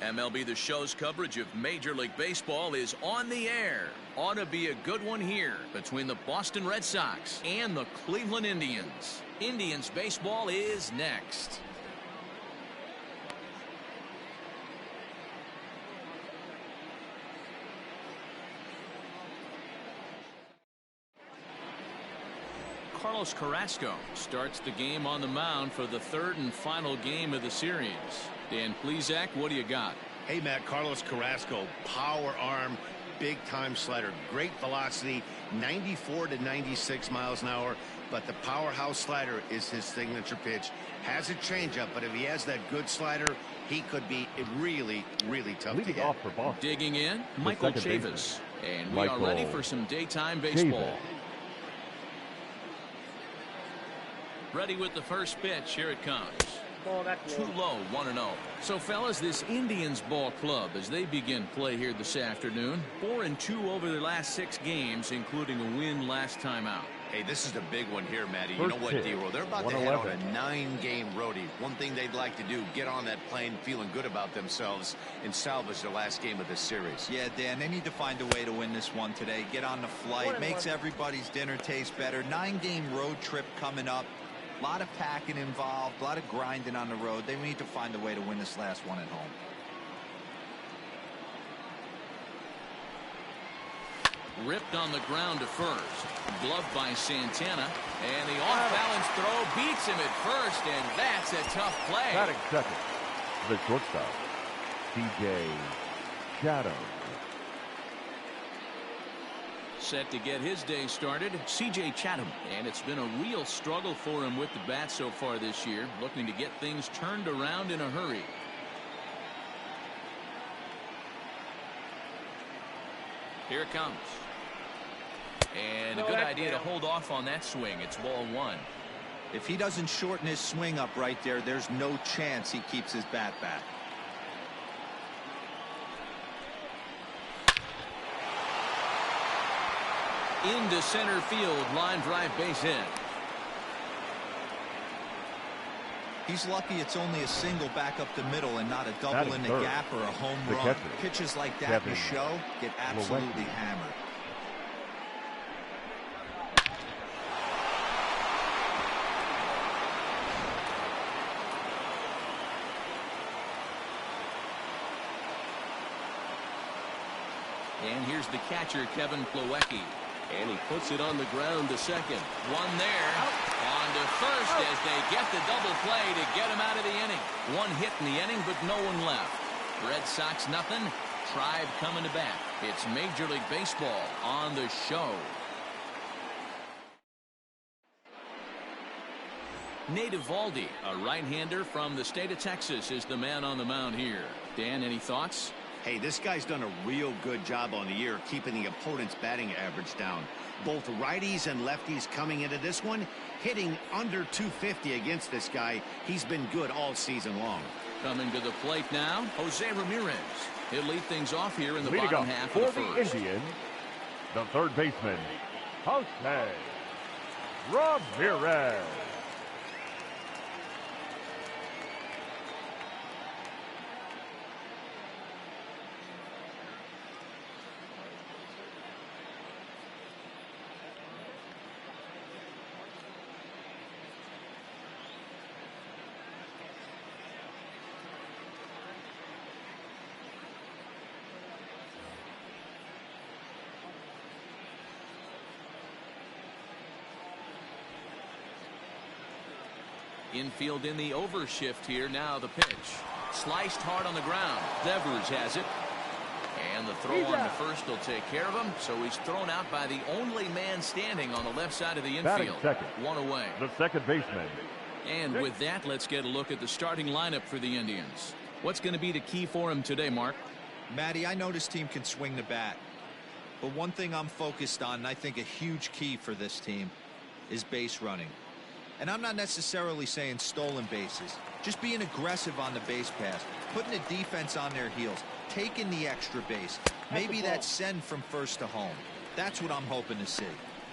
MLB The Show's coverage of Major League Baseball is on the air. Ought to be a good one here between the Boston Red Sox and the Cleveland Indians. Indians baseball is next. Carlos Carrasco starts the game on the mound for the third and final game of the series. Dan Plesac, what do you got? Hey, Matt, Carlos Carrasco, power arm, big time slider, great velocity, 94 to 96 miles an hour. But the powerhouse slider is his signature pitch. Has a changeup, but if he has that good slider, he could be really, really tough to hit. Off for Boston. Digging in, Michael Chavis. And we are ready for some daytime baseball. Ready with the first pitch. Here it comes. Too low, 1-0. So, fellas, this Indians ball club, as they begin play here this afternoon, 4-2 over their last 6 games, including a win last time out. Hey, this is a big one here, Matty. You know what, D-Roll? They're about to head on a 9-game roadie. One thing they'd like to do, get on that plane feeling good about themselves and salvage their last game of this series. Yeah, Dan, they need to find a way to win this one today. Get on the flight, makes everybody's dinner taste better. 9-game road trip coming up. A lot of packing involved, a lot of grinding on the road. They need to find a way to win this last one at home. Ripped on the ground to first. Gloved by Santana. And the off-balance throw beats him at first, and that's a tough play. Batting second, the shortstop, C.J. Chatham. Set to get his day started, C.J. Chatham. And it's been a real struggle for him with the bat so far this year, looking to get things turned around in a hurry. Here it comes. And a good idea to hold off on that swing. It's ball 1. If he doesn't shorten his swing up right there, there's no chance he keeps his bat back. Into center field, line drive, base hit. He's lucky it's only a single back up the middle and not a double in the gap or a home run. Pitches like that in the show get absolutely hammered. And here's the catcher, Kevin Plawecki. And he puts it on the ground to second. One there. On to first as they get the double play to get him out of the inning. One hit in the inning, but no one left. Red Sox nothing. Tribe coming to bat. It's Major League Baseball on the show. Nate Eovaldi, a right-hander from the state of Texas, is the man on the mound here. Dan, any thoughts? Hey, this guy's done a real good job on the year keeping the opponent's batting average down. Both righties and lefties coming into this one, hitting under 250 against this guy. He's been good all season long. Coming to the plate now, Jose Ramirez. He'll lead things off here in the bottom half of the first. For the Indians, the third baseman, Jose Ramirez. Infield in the overshift here. Now the pitch. Sliced hard on the ground. Devers has it. And the throw on the first will take care of him. So he's thrown out by the only man standing on the left side of the infield. Second, one away. The second baseman. And with that, let's get a look at the starting lineup for the Indians. What's going to be the key for him today, Mark? Matty, I know this team can swing the bat. But one thing I'm focused on, and I think a huge key for this team, is base running. And I'm not necessarily saying stolen bases. Just being aggressive on the base pass. Putting the defense on their heels. Taking the extra base. Maybe that send from first to home. That's what I'm hoping to see.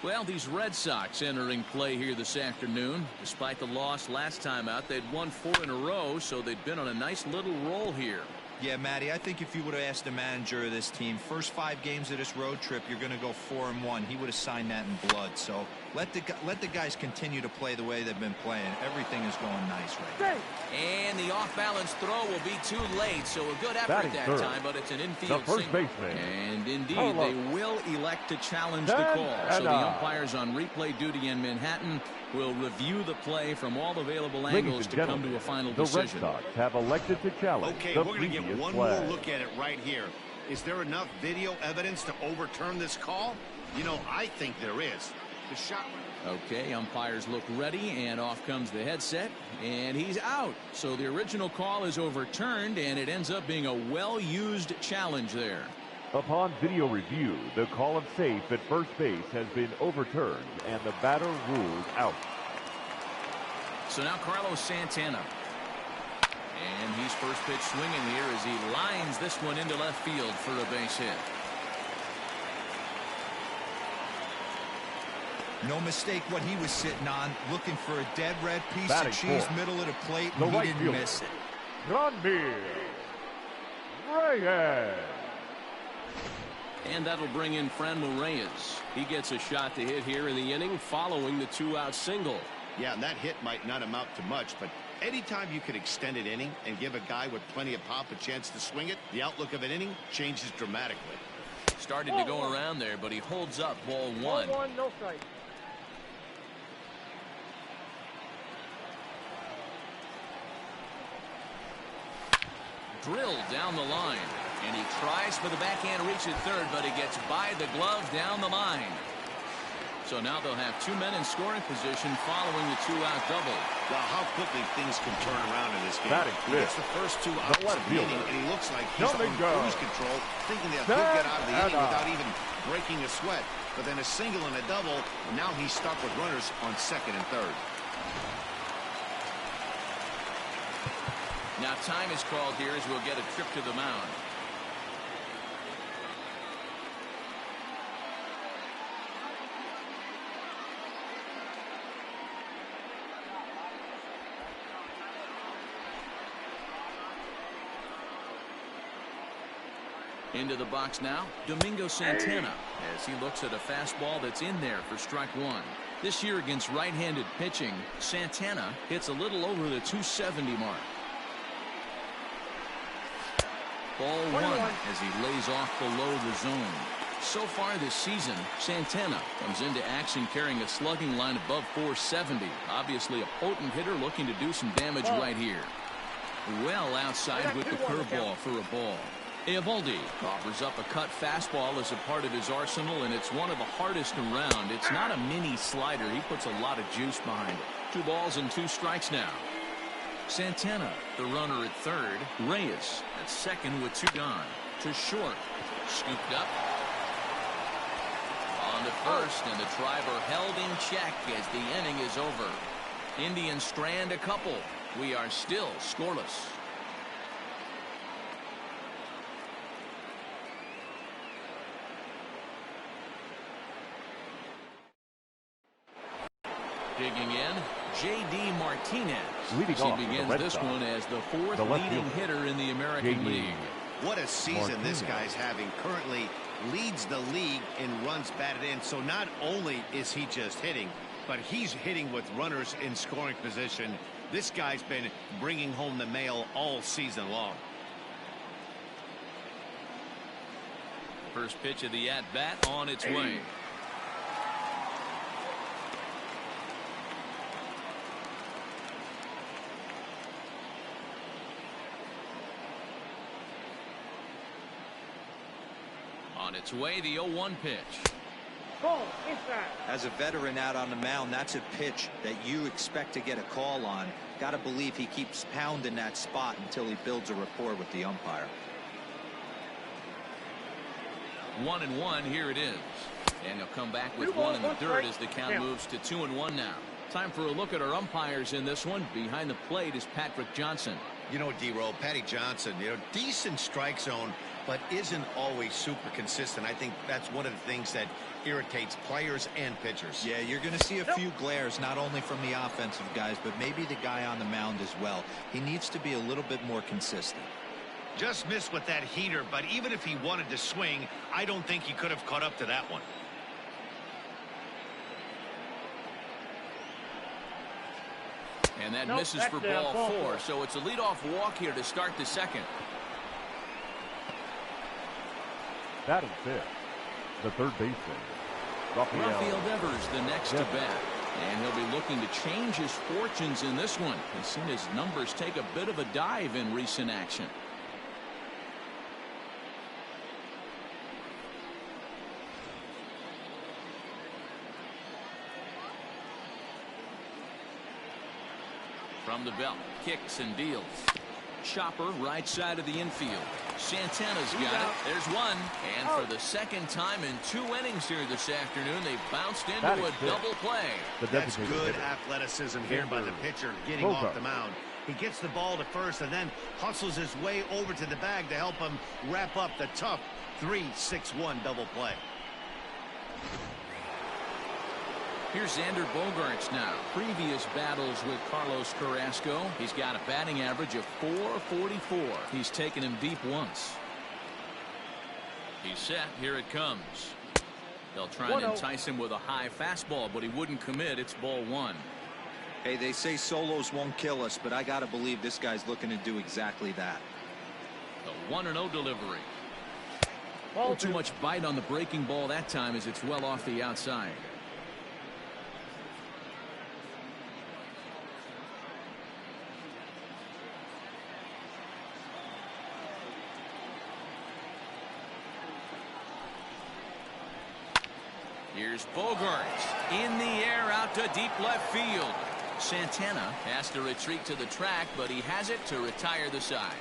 Well, these Red Sox entering play here this afternoon. Despite the loss last time out, they'd won 4 in a row, so they'd been on a nice little roll here. Yeah, Matty, I think if you would have asked the manager of this team, first 5 games of this road trip, you're going to go 4-1. He would have signed that in blood. So let the guys continue to play the way they've been playing. Everything is going nice right now. And the off-balance throw will be too late. So a good effort that time, but it's an infield first single. baseman. And indeed, they will elect to challenge the call. So the umpires on replay duty in Manhattan will review the play from all available angles to come to a final decision. The Red Sox have elected to challenge. Okay, the we're going to get one flag. more look at it right here. Is there enough video evidence to overturn this call? You know, I think there is. The shot. Okay, umpires look ready, and off comes the headset, and he's out. So the original call is overturned, and it ends up being a well-used challenge there. Upon video review, the call of safe at first base has been overturned, and the batter ruled out. So now Carlos Santana. And he's first pitch swinging here as he lines this one into left field for a base hit. No mistake what he was sitting on, looking for a dead red piece Batting of cheese, fourth. middle of the plate, The and right he didn't fielder. miss it. Granby Reyes. And that'll bring in Franmil Reyes. He gets a shot to hit here in the inning following the 2-out single. Yeah, and that hit might not amount to much, but anytime you can extend an inning and give a guy with plenty of pop a chance to swing it, the outlook of an inning changes dramatically. Started to go around there, but he holds up ball 1. 1-1, no strike. Drilled down the line, and he tries for the backhand reach at third, but he gets by the glove down the line. So now they'll have 2 men in scoring position following the 2-out double. Wow, how quickly things can turn around in this game. Batting He gets the first 2 outs of the inning, and he looks like he's on cruise control, thinking that he'll get out of the inning without even breaking a sweat. But then a single and a double, and now he's stuck with runners on second and third. Now time is called here as we'll get a trip to the mound. Into the box now, Domingo Santana, as he looks at a fastball that's in there for strike 1. This year against right-handed pitching, Santana hits a little over the 270 mark. Ball 1 as he lays off below the zone. So far this season, Santana comes into action carrying a slugging line above 470. Obviously a potent hitter looking to do some damage right here. Well outside with the curveball for a ball. Eovaldi offers up a cut fastball as a part of his arsenal, and it's one of the hardest around. It's not a mini slider. He puts a lot of juice behind it. 2 balls and 2 strikes now. Santana, the runner at third. Reyes at second with 2 gone. To short. Scooped up. On to first, and the driver held in check as the inning is over. Indians strand a couple. We are still scoreless. Digging in, J.D. Martinez. Leading off He with the begins Red this Sox. one as the 4th The left leading fielder, hitter in the American J.D. League. What a season Martinez. this guy's having. Currently leads the league in runs batted in. So not only is he just hitting, but he's hitting with runners in scoring position. This guy's been bringing home the mail all season long. First pitch of the at-bat on its way. On its way, the 0-1 pitch. Ball, inside. As a veteran out on the mound, that's a pitch that you expect to get a call on. Got to believe he keeps pounding that spot until he builds a rapport with the umpire. 1-1, here it is. And he'll come back with 1 in the third as the count moves to 2-1 now. Time for a look at our umpires in this one. Behind the plate is Patrick Johnson. You know, D-Roll, Patty Johnson, decent strike zone, but isn't always super consistent. I think that's one of the things that irritates players and pitchers. Yeah, you're going to see a few glares, not only from the offensive guys, but maybe the guy on the mound as well. He needs to be a little bit more consistent. Just missed with that heater, but even if he wanted to swing, I don't think he could have caught up to that one. And that misses for ball 4, so it's a leadoff walk here to start the second. Batting fifth, the third baseman, Rafael Devers, the next to bat. And he'll be looking to change his fortunes in this one. He's seen his numbers take a bit of a dive in recent action. From the belt, kicks and deals. Chopper right side of the infield. Santana's got it. There's one. And for the second time in 2 innings here this afternoon, they bounced into a double play. That's good athleticism here by the pitcher getting off the mound. He gets the ball to first and then hustles his way over to the bag to help him wrap up the tough 3-6-1 double play. Here's Xander Bogaerts now. Previous battles with Carlos Carrasco. He's got a batting average of .444. He's taken him deep once. He's set. Here it comes. They'll try and entice him with a high fastball, but he wouldn't commit. It's ball 1. Hey, they say solos won't kill us, but I got to believe this guy's looking to do exactly that. The 1-0 delivery. Not too much bite on the breaking ball that time as it's well off the outside. Here's Bogaerts in the air out to deep left field. Santana has to retreat to the track, but he has it to retire the side.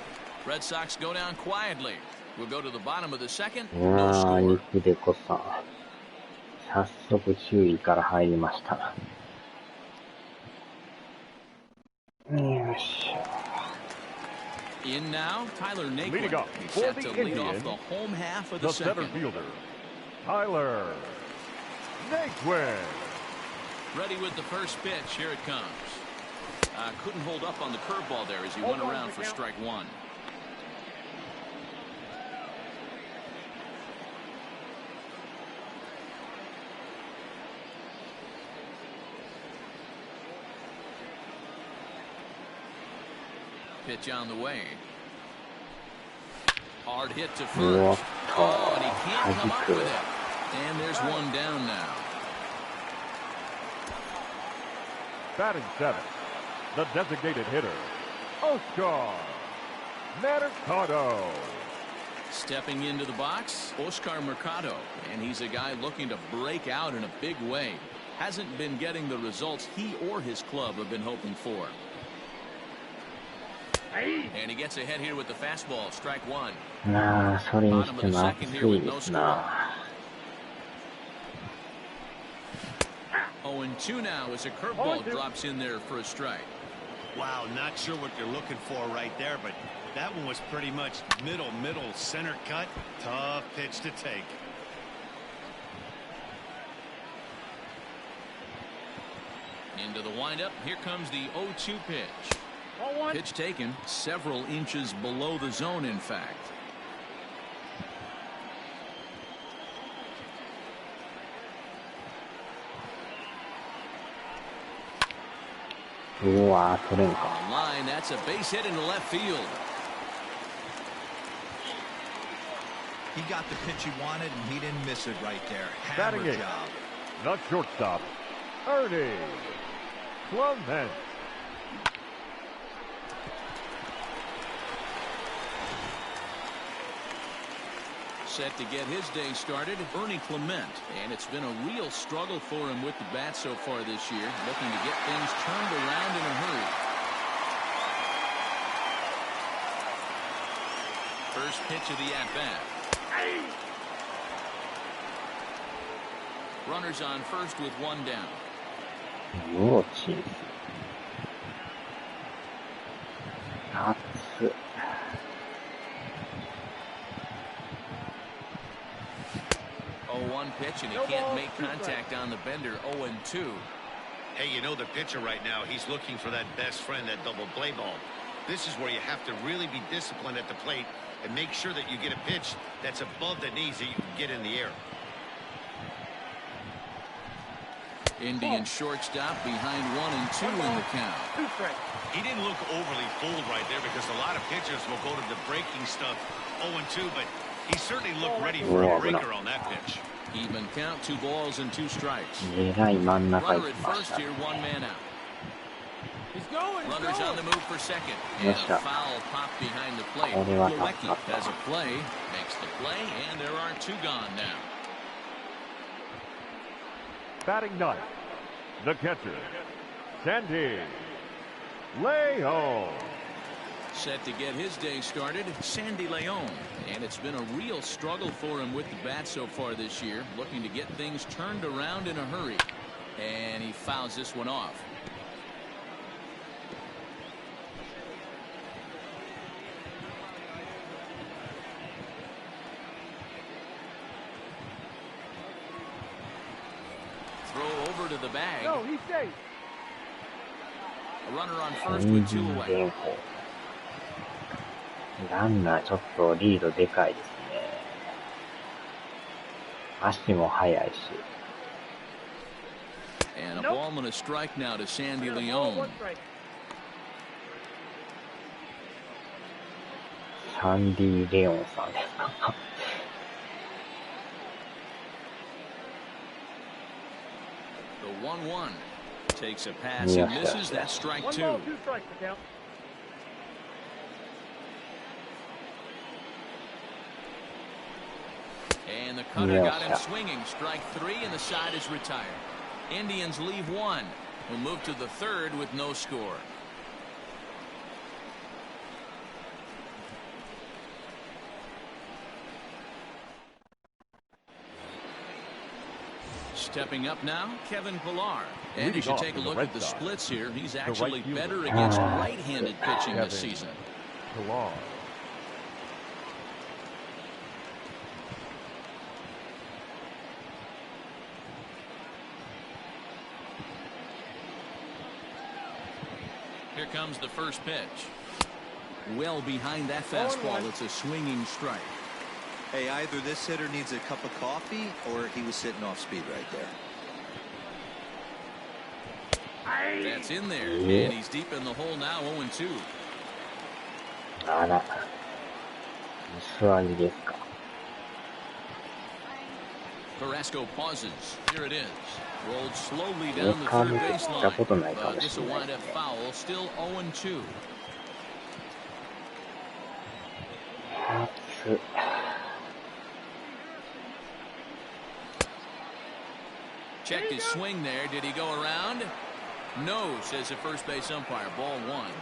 Red Sox go down quietly. We'll go to the bottom of the second. No score. 肉でこさ早速注意から入りました。よし。In now, Tyler Naquin. Leading off He's for set the to lead Indians, off the home half of the the center second. fielder, Tyler Naquin. Ready with the first pitch. Here it comes. Couldn't hold up on the curveball there as he went around for strike 1. Pitch on the way. Hard hit to first. Oh, and he can't come up with it. And there's one down now. Batting seventh, the designated hitter, Oscar Mercado. Stepping into the box, Oscar Mercado. And he's a guy looking to break out in a big way. Hasn't been getting the results he or his club have been hoping for. And he gets ahead here with the fastball. Strike 1. なあ、それにしても暑いですな。0-2 now as a curveball drops in there for a strike. Wow, not sure what you're looking for right there, but that one was pretty much middle, center cut. Tough pitch to take. Into the windup. Here comes the 0-2 pitch. Pitch taken several inches below the zone, in fact. Line, that's a base hit into left field. He got the pitch he wanted, and he didn't miss it right there. Batting Hammer eighth, job. the shortstop, Ernie Clement. Set to get his day started, Ernie Clement. And it's been a real struggle for him with the bat so far this year, looking to get things turned around in a hurry. First pitch of the at-bat. Runners on first with one down. Oh, jeez. 0-1 pitch, and he can't make contact on the bender. 0-2. Hey, you know the pitcher right now, he's looking for that best friend, that double play ball. This is where you have to really be disciplined at the plate and make sure that you get a pitch that's above the knees that you can get in the air. Indian shortstop behind 1-2 in the count. He didn't look overly fooled right there because a lot of pitchers will go to the breaking stuff 0-2, but he certainly looked ready for a breaker on that pitch. Even count, 2 balls and 2 strikes. えらい真ん中行 Runner き at まし first た。 here, 1 man out. He's going. Runners on the move for second. And Yes, a sir. foul pop behind the plate. これは Plawecki 助かった has a play, makes the play, and there are 2 gone now. Batting ninth, the catcher, Sandy Leon. Set to get his day started, Sandy Leon. And it's been a real struggle for him with the bat so far this year, looking to get things turned around in a hurry. And he fouls this one off. Throw over to the bag. No, he's safe. A runner on first with 2 連 away. 歩。ランナーちょっとリードでかいですね。足も速いし。And a ball and a strike now to Sandy Leon. サンディ・レオンさんですか。The 1-1 takes a pass and misses. That's strike 2. 1 ball, 2 strikes to count. And the cutter got him swinging. Strike 3, and the side is retired. Indians leave 1. We'll move to the 3rd with no score. Stepping up now, Kevin Pillar. And you should take a look at the splits here. He's actually better against right-handed pitching this season. Pilar. Here comes the first pitch. Well behind that fastball. It's a swinging strike. Hey, either this hitter needs a cup of coffee or he was sitting off speed right there. That's in there, and he's deep in the hole now, 0-2. あら。薄味ですか。Carrasco pauses. Here it is. Rolled slowly down the third baseline. But this will wind up foul. Still 0-2. 熱っ。Checked his swing there. Did he go around? No, says the first base umpire. Ball 1.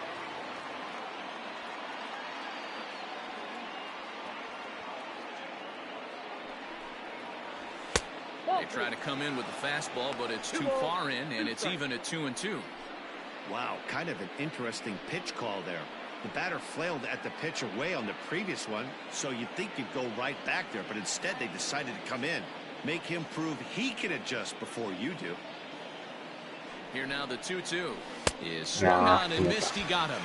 They try to come in with the fastball, but it's too far in, and it's even at 2-2. Wow, kind of an interesting pitch call there. The batter flailed at the pitch away on the previous one, so you'd think you'd go right back there, but instead they decided to come in. Make him prove he can adjust before you do. Here now the 2-2 is swung on and missed. He got him.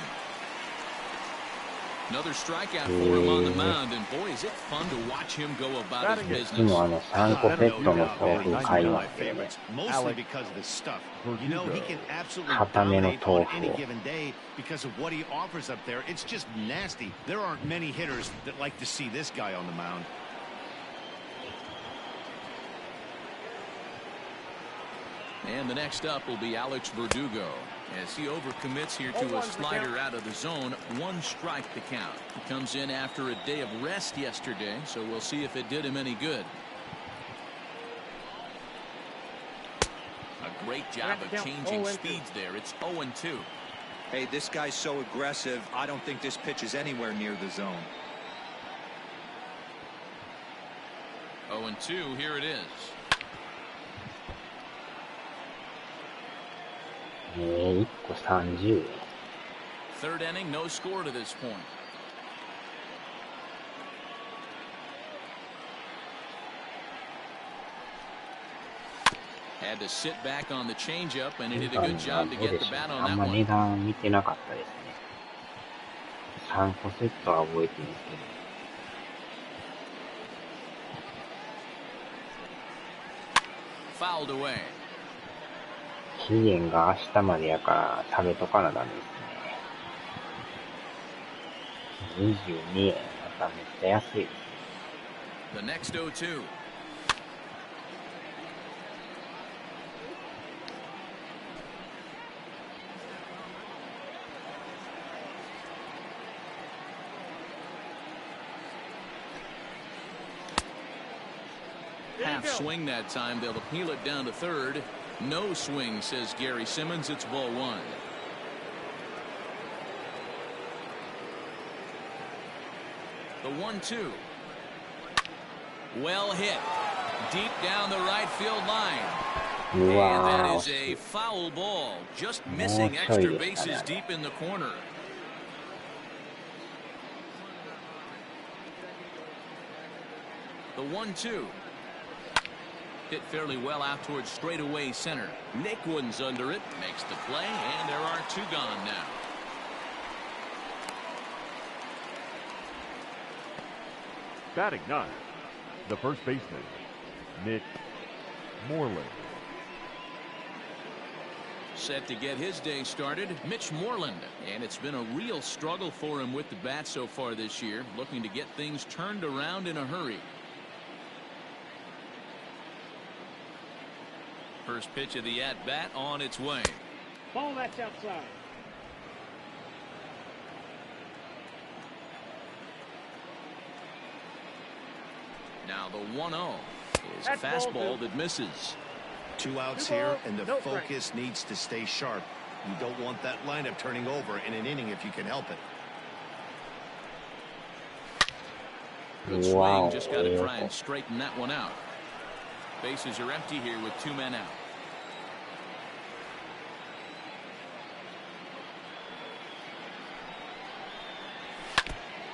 Another strikeout for him on the mound, and boy, is it fun to watch him go about his いつ business. も3個ペットの豆腐買いますよね。 Mostly because of the stuff. You know, he can absolutely 固めの dominate 豆 on 腐 any を。 given day because of what he offers up there. It's just nasty. There aren't many hitters that like to see this guy on the mound. And the next up will be Alex Verdugo as he overcommits here to a slider out of the zone. 1 strike to count. He comes in after a day of rest yesterday, so we'll see if it did him any good. A great job of changing speeds there. It's 0-2. Hey, this guy's so aggressive. I don't think this pitch is anywhere near the zone. 0-2. Here it is. 1個30円。 Third inning, no score to this point. Had to sit back on the changeup, and he did a good job to get the bat on あん that ま値 one. 段見てなかったですね。3個セットは覚えてるんですけど。Fouled away. 期限が明日までやから食べとかなダメですね。22円。まためっちゃ安いですね。The next 0-2. Half swing that time. They'll appeal it down to third. No swing, says Gary Simmons. It's ball one. The 1-2. Well hit. Deep down the right field line. And that is a foul ball. Just missing extra bases deep in the corner. The 1-2. Hit fairly well out towards straightaway center. Nick Wooden's under it. Makes the play, and there are two gone now. Batting ninth, the first baseman, Nick Moreland. Set to get his day started, Mitch Moreland. And it's been a real struggle for him with the bat so far this year, looking to get things turned around in a hurry. First pitch of the at-bat on its way. Ball that's outside. Now the 1-0 is a fastball that misses. 2 outs here, and the focus needs to stay sharp. You don't want that lineup turning over in an inning if you can help it. Good swing, just got to try and straighten that one out. Bases are empty here with 2 men out.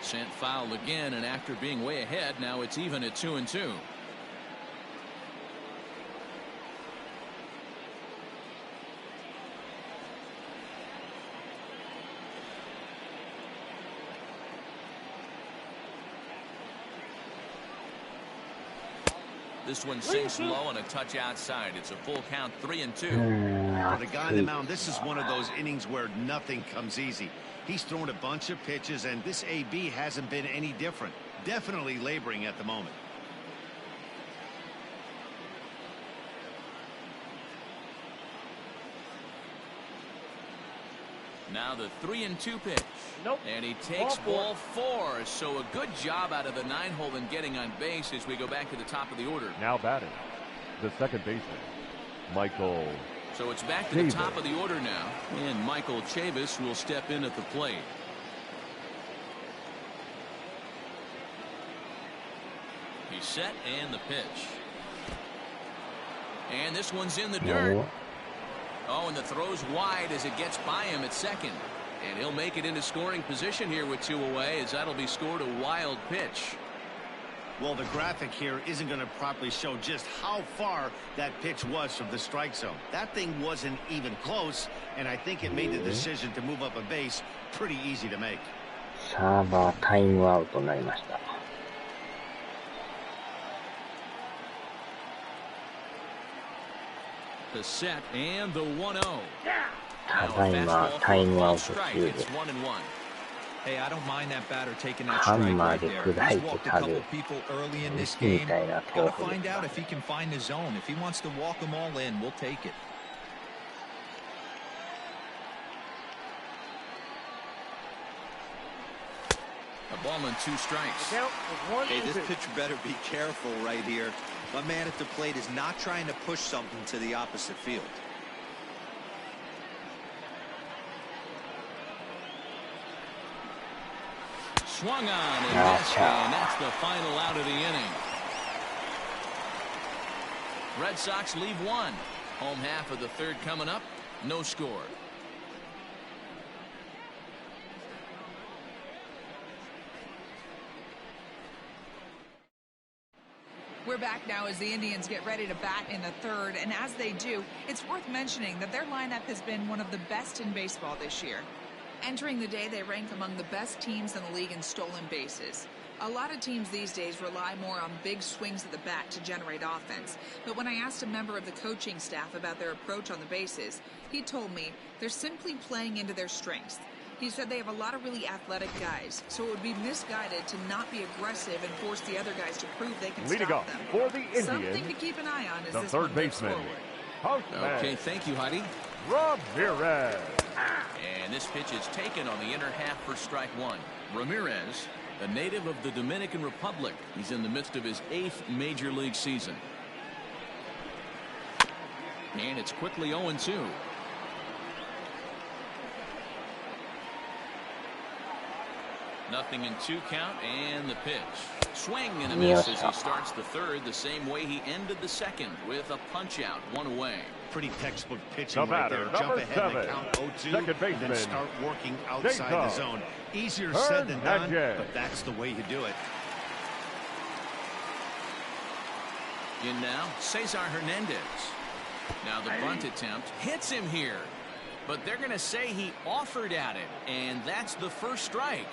Sent foul again, and after being way ahead, now it's even at 2-2. This one sinks low and a touch outside. It's a full count, 3-2. For the guy on the mound, this is one of those innings where nothing comes easy. He's thrown a bunch of pitches, and this AB hasn't been any different. Definitely laboring at the moment. Now the 3-2 pitch. Nope. And he takes ball 4. So a good job out of the 9-hole in getting on base as we go back to the top of the order. Now batting, the second baseman, Michael. So it's back to the top of the order now, and Michael Chavis will step in at the plate. He's set, and the pitch. And this one's in the dirt. Oh, and the throw's wide as it gets by him at second. And he'll make it into scoring position here with 2 away, as that'll be scored a wild pitch. Well, the graphic here isn't going to properly show just how far that pitch was from the strike zone. That thing wasn't even close, and I think it made the decision to move up a base pretty easy to make. サーバータイムアウトになりました。The set and the 1-0. ただいまタイムアウト中です。 Hey, I don't mind that batter taking that strike right there. He's walked a couple of people early in this game. Gotta find out if he can find his zone. If he wants to walk them all in, we'll take it. A ball and 2 strikes. Hey, this pitcher better be careful right here. My man at the plate is not trying to push something to the opposite field. Swung on and missed, and that's the final out of the inning. Red Sox leave 1. Home half of the third coming up. No score. We're back now as the Indians get ready to bat in the third, and as they do, it's worth mentioning that their lineup has been one of the best in baseball this year. Entering the day, they rank among the best teams in the league in stolen bases. A lot of teams these days rely more on big swings of the bat to generate offense. But when I asked a member of the coaching staff about their approach on the bases, he told me they're simply playing into their strengths. He said they have a lot of really athletic guys, so it would be misguided to not be aggressive and force the other guys to prove they can Leading stop up them. for the Indians, Something to keep an eye on as the this third one moves baseman. forward. Okay, thank you, Heidi. Ramirez. And this pitch is taken on the inner half for strike one. Ramirez, a native of the Dominican Republic. He's in the midst of his 8th major league season. And it's quickly 0-2. Nothing in 2 count, and the pitch. Swing and a miss as he starts the third the same way he ended the second with a punch out, 1 away. Pretty textbook pitching The right there. batter, Jump number ahead 7, and count 0-2, second and baseman, then start working outside the zone. Easier said than done, but that's the way you do it. In now, Cesar Hernandez. Now the bunt attempt hits him here, but they're going to say he offered at it, and that's the first strike.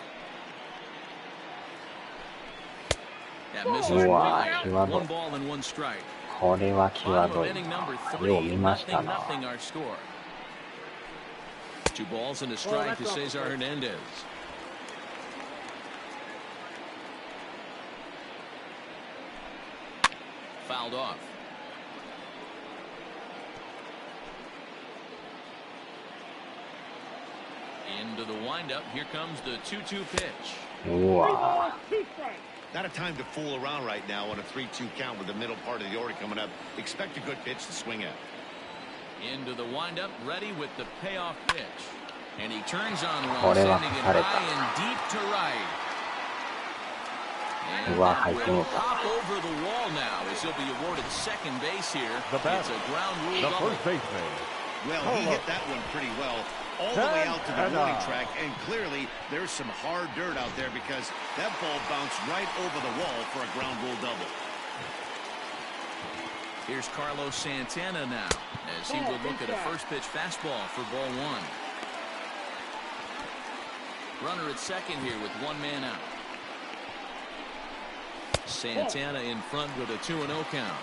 That misses right. 1 ball and 1 strike. これは際どいな。よう見ましたな。 Nothing our score. 2 balls and a strike to Cesar Hernandez. Fouled off. Into the windup. Here comes the 2-2 pitch. うわ Not a time to fool around right now on a 3-2 count with the middle part of the order coming up. Expect a good pitch to swing at. Into the windup, ready with the payoff pitch. And he turns on one, これは sending it 晴れ high た。 and deep to right. And うわ that 入って will もうた。 hop over the wall now as he'll be awarded second base here. The batter, It's a ground rule the double. first baseman. Well, he hit that one pretty well. All the way out to the warning track, and clearly there's some hard dirt out there because that ball bounced right over the wall for a ground rule double. Here's Carlos Santana now as he will look at a first pitch fastball for ball 1. Runner at second here with 1 man out. Santana in front with a 2-0 count.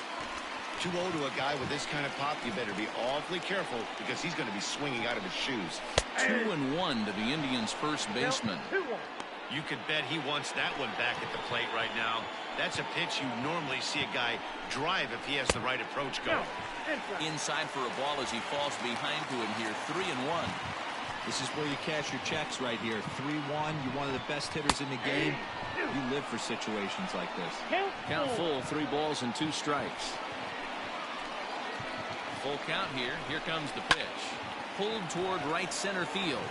2-0 to a guy with this kind of pop, you better be awfully careful because he's going to be swinging out of his shoes. 2-1 to the Indians' first baseman. You could bet he wants that one back at the plate right now. That's a pitch you normally see a guy drive if he has the right approach going. Inside for a ball as he falls behind to him here. 3-1. This is where you cash your checks right here. 3-1. You're one of the best hitters in the game. You live for situations like this. Count full, 3 balls and 2 strikes. Full count here. Here comes the pitch. Pulled toward right center field.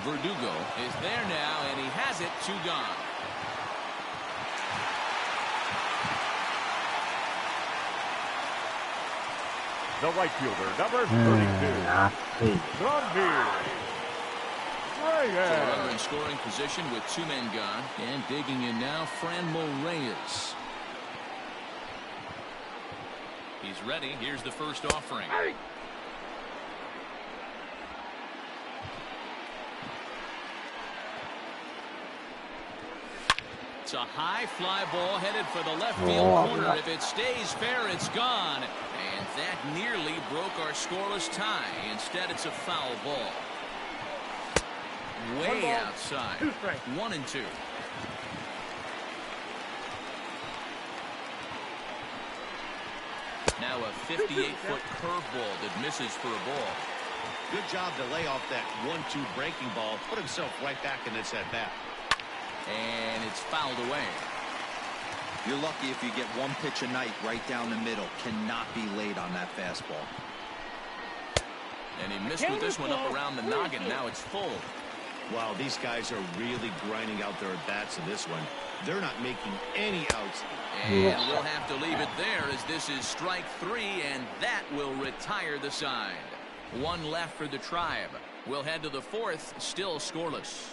Verdugo is there now, and he has it. 2 gone. The right fielder, number 32. 熱い。 So a runner in scoring position with 2 men gone, and digging in now, Franmil Reyes. He's ready. Here's the first offering. It's a high fly ball headed for the left field corner. If it stays fair, it's gone. And that nearly broke our scoreless tie. Instead, it's a foul ball. Way outside. 1-2. Now a 58-foot curveball that misses for a ball. Good job to lay off that 1-2 breaking ball. Put himself right back in this at-bat. And it's fouled away. You're lucky if you get 1 pitch a night right down the middle. Cannot be late on that fastball. And he missed with this one up around the noggin. Now it's full. Wow, these guys are really grinding out their at-bats in this one. They're not making any outs. And we'll have to leave it there as this is strike 3, and that will retire the side. 1 left for the Tribe. We'll head to the 4th, still scoreless.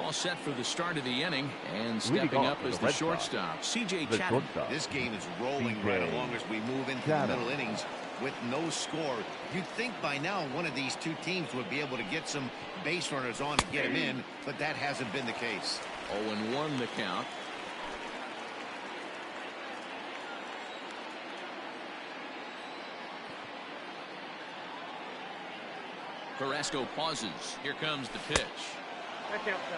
all set for the start of the inning, and stepping up as the shortstop, C.J. Chatham. This game is rolling right along as we move into the middle innings with no score. You'd think by now one of these two teams would be able to get some base runners on to get him in, but that hasn't been the case. 0-1 the count. Carrasco pauses. Here comes the pitch.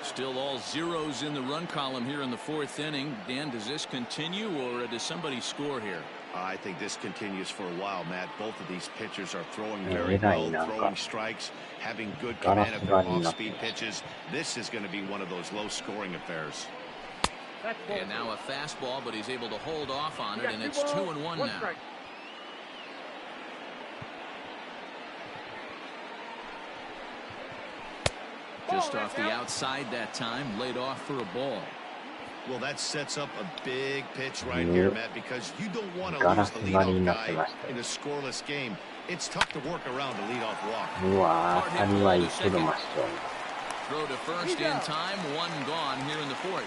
Still all zeros in the run column here in the fourth inning. Dan, does this continue, or does somebody score here? I think this continues for a while, Matt. Both of these pitchers are throwing very well, throwing strikes, having good command of their off-speed pitches. This is going to be one of those low-scoring affairs. And now a fastball, but he's able to hold off on it, and it's 2-1 now. Just off the outside that time, laid off for a ball. Well, that sets up a big pitch right here, Matt, because you don't want to lose the leadoff guy in a scoreless game. It's tough to work around a leadoff walk. Throw to first in time, one gone here in the fourth.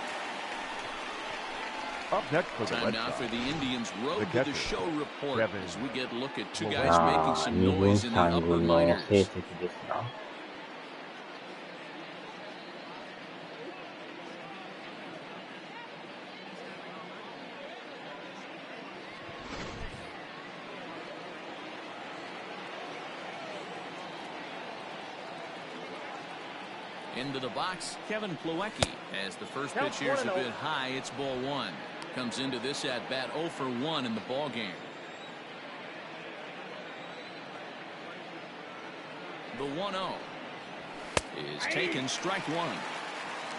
Up next for the Time Red now Sox, for the Indians' road the to catcher, the show report Kevin. as we get a look at two guys making some noise in the upper minors. Into the box, Kevin Plawecki. As the first pitch here's a bit high, it's ball one. Comes into this at bat 0 for 1 in the ball game. The 1-0 is taken, strike one.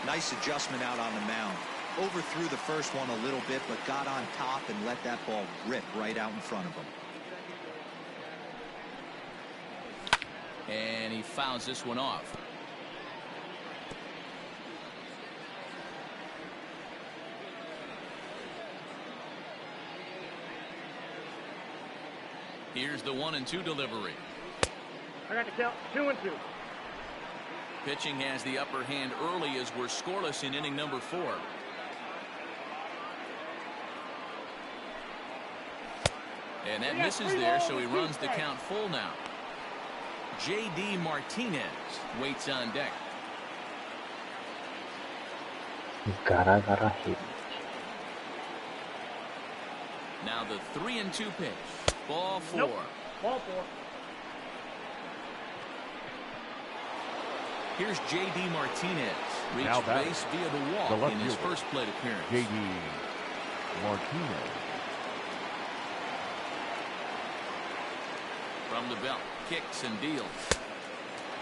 Nice adjustment out on the mound. Overthrew the first one a little bit, but got on top and let that ball rip right out in front of him. And he fouls this one off. Here's the 1-2 delivery. I got the count. 2-2. Pitching has the upper hand early as we're scoreless in inning number 4. And that misses there, so he runs the count full now. J.D. Martinez waits on deck. Now the 3-2 pitch. Ball 4. Nope. Ball 4. Here's J.D. Martinez. Now Reached base via the walk in his fielder, first plate appearance. J.D. Martinez. From the belt, kicks and deals.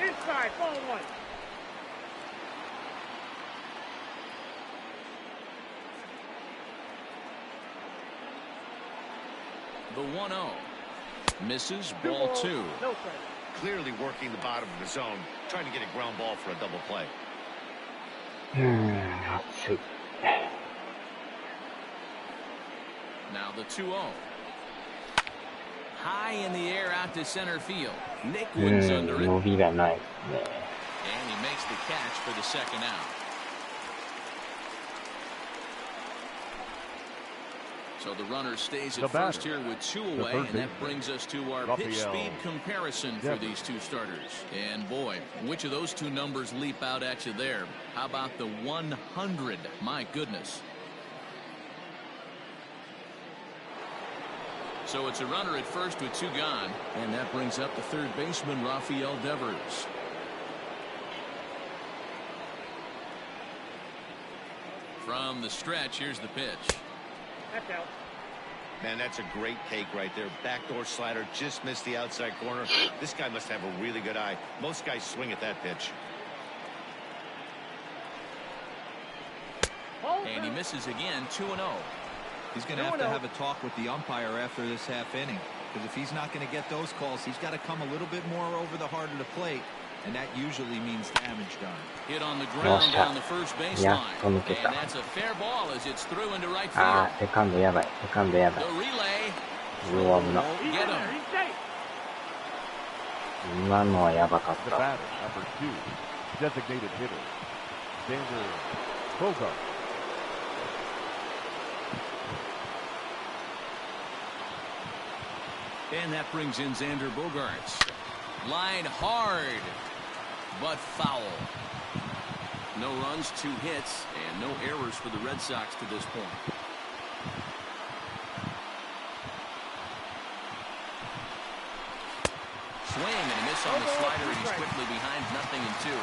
Inside, ball 1. The 1-0 misses, ball 2. No strike. Clearly working the bottom of the zone, trying to get a ground ball for a double play. Now the 2-0. High in the air out to center field. Nick Wood's under it. And he makes the catch for the second out. So the runner stays at first here with 2 away, and that brings us to our pitch speed comparison for these two starters. And boy, which of those two numbers leap out at you there? How about the 100? My goodness. So it's a runner at first with 2 gone, and that brings up the third baseman, Rafael Devers. From the stretch, here's the pitch. That's out. Man, that's a great take right there. Backdoor slider, just missed the outside corner. This guy must have a really good eye. Most guys swing at that pitch. And he misses again, 2-0. He's going to have a talk with the umpire after this half inning, because if he's not going to get those calls, he's got to come a little bit more over the heart of the plate, and that usually means damage done. Hit on the ground down the first baseline, and that's a fair ball as it's through into right field. The relay. Get him. The batter, number 2, designated hitter, Xander Bogart. And that brings in Xander Bogaerts. Line hard, but foul. No runs, 2 hits, and no errors for the Red Sox to this point. Swing and a miss on the slider, and he's quickly behind 0-2.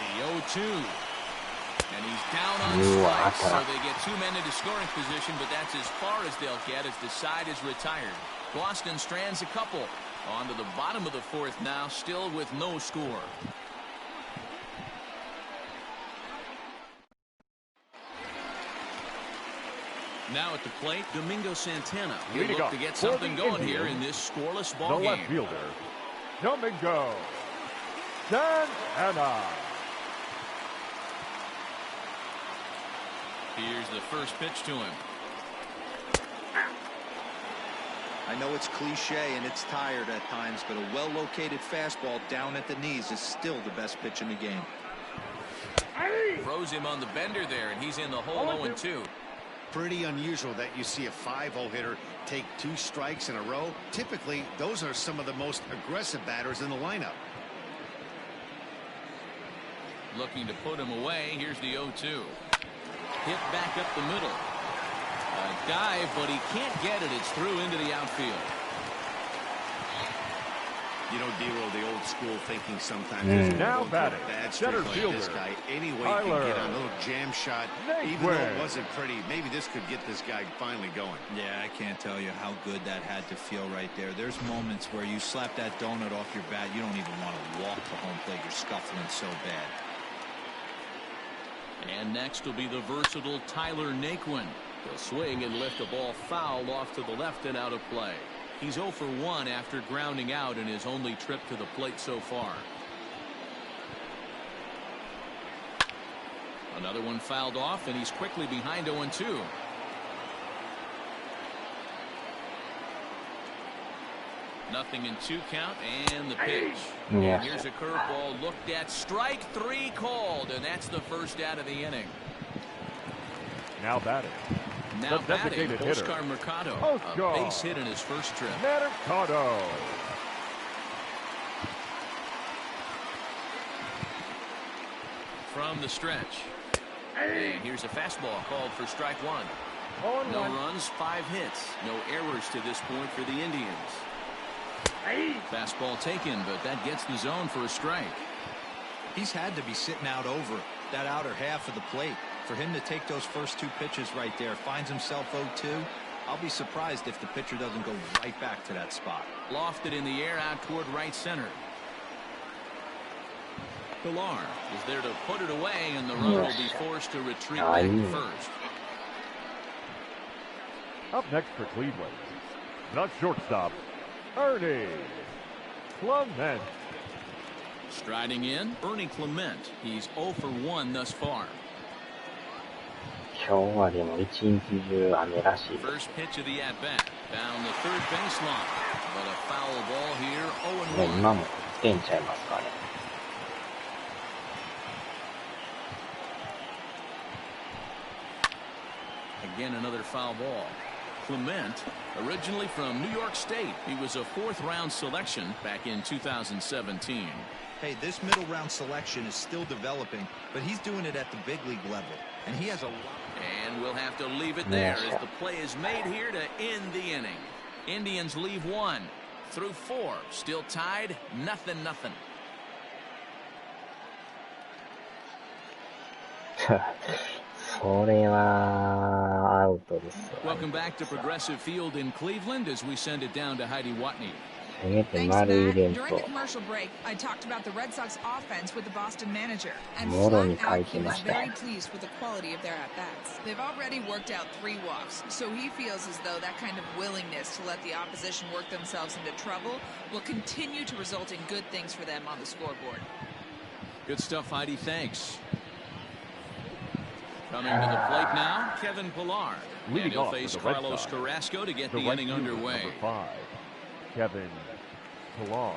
The 0-2. And he's down on strikes, so they get 2 men into scoring position, but that's as far as they'll get as the side is retired. Boston strands a couple. On to the bottom of the 4th now, still with no score. Now at the plate, Domingo Santana. He'll look to get something going here in this scoreless ball game. The left fielder, Domingo Santana. Here's the first pitch to him. I know it's cliche and it's tired at times, but a well-located fastball down at the knees is still the best pitch in the game. Throws him on the bender there, and he's in the hole 0-2. Pretty unusual that you see a 5-0 hitter take 2 strikes in a row. Typically, those are some of the most aggressive batters in the lineup. Looking to put him away. Here's the 0-2. Hit back up the middle. A dive, but he can't get it. It's through into the outfield. You know, Dero, the old school thinking sometimes. Now batting, bad center like fielder. This guy, any way he can get on a little jam shot, even though it wasn't pretty. Maybe this could get this guy finally going. Yeah, I can't tell you how good that had to feel right there. There's moments where you slap that donut off your bat, you don't even want to walk to home plate. You're scuffling so bad. And next will be the versatile Tyler Naquin. He'll swing and lift a ball foul off to the left and out of play. He's 0 for 1 after grounding out in his only trip to the plate so far. Another one fouled off, and he's quickly behind 0-2. Nothing in 2 count, and the pitch. Yeah. Here's a curveball looked at. Strike 3 called, and that's the first out of the inning. Now batting, Now the batting, designated hitter, Oscar Mercado. Oscar A base hit in his first trip. Mercado. From the stretch. And here's a fastball called for strike 1. No runs, 5 hits. No errors to this point for the Indians. Fastball taken, but that gets the zone for a strike. He's had to be sitting out over that outer half of the plate. For him to take those first 2 pitches right there, finds himself 0-2. I'll be surprised if the pitcher doesn't go right back to that spot. Lofted in the air out toward right center. Pilar is there to put it away, and the runner will be forced to retreat back to first. Up next for Cleveland, the shortstop, Ernie Clement. Striding in, Ernie Clement. He's 0 for 1 thus far. 今日はでも一日中雨らしい。 First pitch of the at-bat. Down the third baseline. But a foul ball here, 0-1. 今も出んちゃいますかね。Again, another foul ball. Clement, originally from New York State. He was a 4th-round selection back in 2017. Hey, this middle round selection is still developing, but he's doing it at the big league level. And he has a lot. And we'll have to leave it there as the play is made here to end the inning. Indians leave 1 through 4. Still tied, 0-0. それはアウトです。 Welcome back to Progressive Field in Cleveland as we send it down to Heidi Watney. せめて Thanks, 丸 Matt. 入れん During と the commercial break, I talked about the Red Sox offense with the Boston manager. And もろに flat 書 out, いて he ま was した very よ。 pleased with the quality of their at-bats. They've already worked out 3 walks, so he feels as though that kind of willingness to let the opposition work themselves into trouble will continue to result in good things for them on the scoreboard. Good stuff, Heidi. Thanks. Coming to the plate now, Kevin Pilar. And Leading he'll off face for the Red Carlos Sox, Carrasco to get the the right inning fielder, underway. number 5, Kevin Pillar.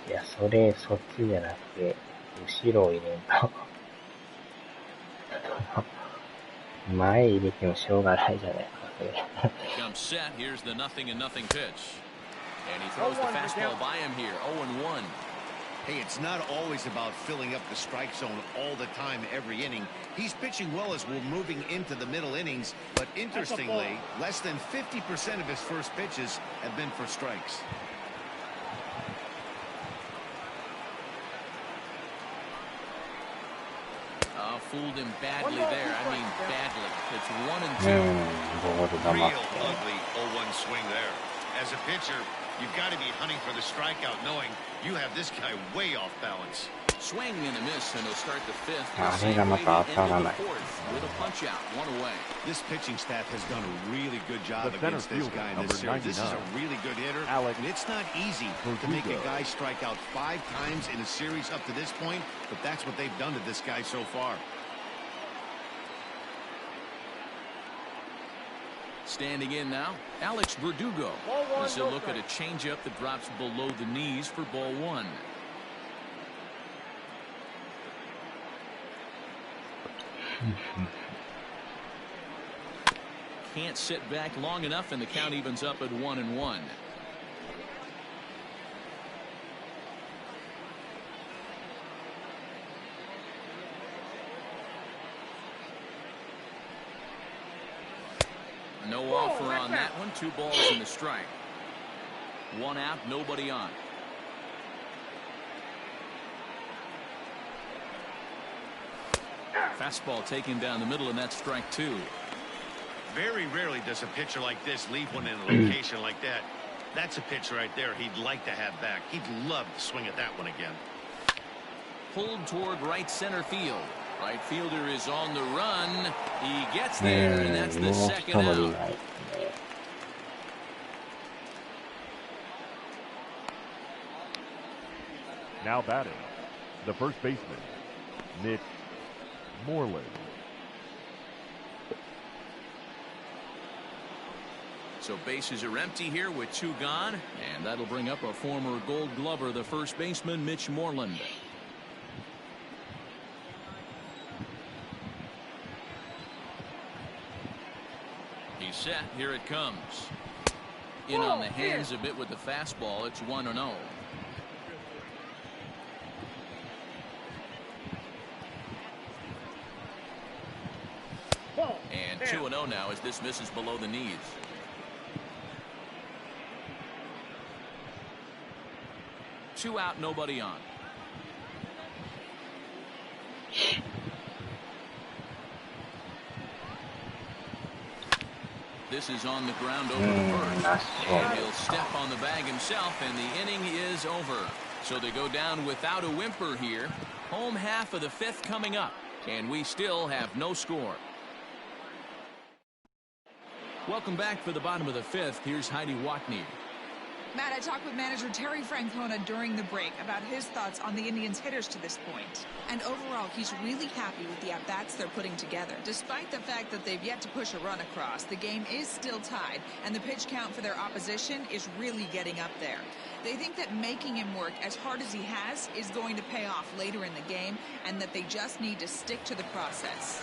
いや、そっちじゃなくて、後ろを入れんと。前入れてもしょうがないじゃないか、それ。Jump set. Here's the 0-0 pitch. And he throws the fastball by him here. 0-1. Hey, it's not always about filling up the strike zone all the time every inning. He's pitching well as we're moving into the middle innings, but interestingly, less than 50% of his first pitches have been for strikes. Fooled him badly there. I mean, badly. It's 1-2. Real ugly 0-1 swing there. As a pitcher, you've got to be hunting for the strikeout, knowing you have this guy way off balance. Swing and a miss, and he'll start the fifth. あれがまた当たらない。 With a punch out, 1 away. This pitching staff has done a really good job against this guy in this series. This is a really good hitter, and it's not easy to make a guy strike out 5 times in a series up to this point, but that's what they've done to this guy so far. Standing in now, Alex Verdugo. As he'll look at a changeup that drops below the knees for ball 1. Can't sit back long enough, and the count evens up at 1-1. No offer on that one. 2 balls and a strike. 1 out, nobody on. Fastball taken down the middle, and that's strike 2. Very rarely does a pitcher like this leave one in a location like that. That's a pitch right there he'd like to have back. He'd love to swing at that one again. Pulled toward right center field. Right fielder is on the run. He gets there, and that's the second out. Now batting, the first baseman, Mitch Moreland. So bases are empty here with 2 gone, and that'll bring up a former Gold Glover, the first baseman, Mitch Moreland. He's set. Here it comes. In on the hands a bit with the fastball. It's 1-0. And 2-0 now as this misses below the knees. Two out, nobody on. This is on the ground over the first. And he'll step on the bag himself, and the inning is over. So they go down without a whimper here. Home half of the 5th coming up, and we still have no score. Welcome back for the bottom of the 5th. Here's Heidi Watney. Matt, I talked with manager Terry Francona during the break about his thoughts on the Indians' hitters to this point. And overall, he's really happy with the at-bats they're putting together. Despite the fact that they've yet to push a run across, the game is still tied, and the pitch count for their opposition is really getting up there. They think that making him work as hard as he has is going to pay off later in the game, and that they just need to stick to the process.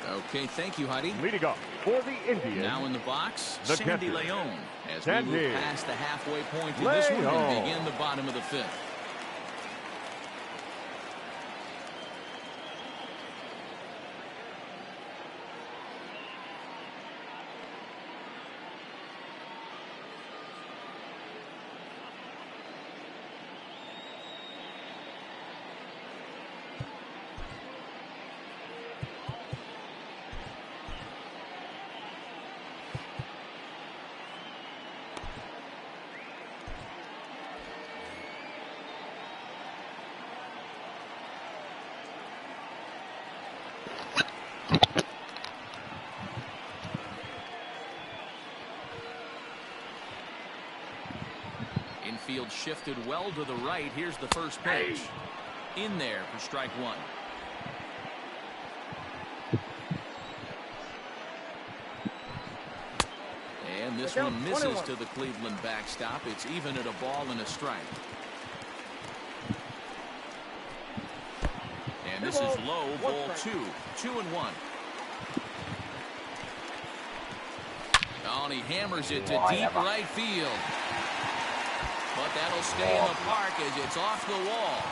Okay, thank you, Heidi. Leading off for the Indians. Now in the box, the Sandy catcher, Leon. As Sandy we move past the halfway point to this one and begin the bottom of the 5th. Infield shifted well to the right. Here's the first pitch. In there for strike 1. this one misses to the Cleveland backstop. It's even at a ball and a strike. And this is low, ball 2-1. Oh, and he hammers it to deep right field. But that'll stay in the park as it's off the wall.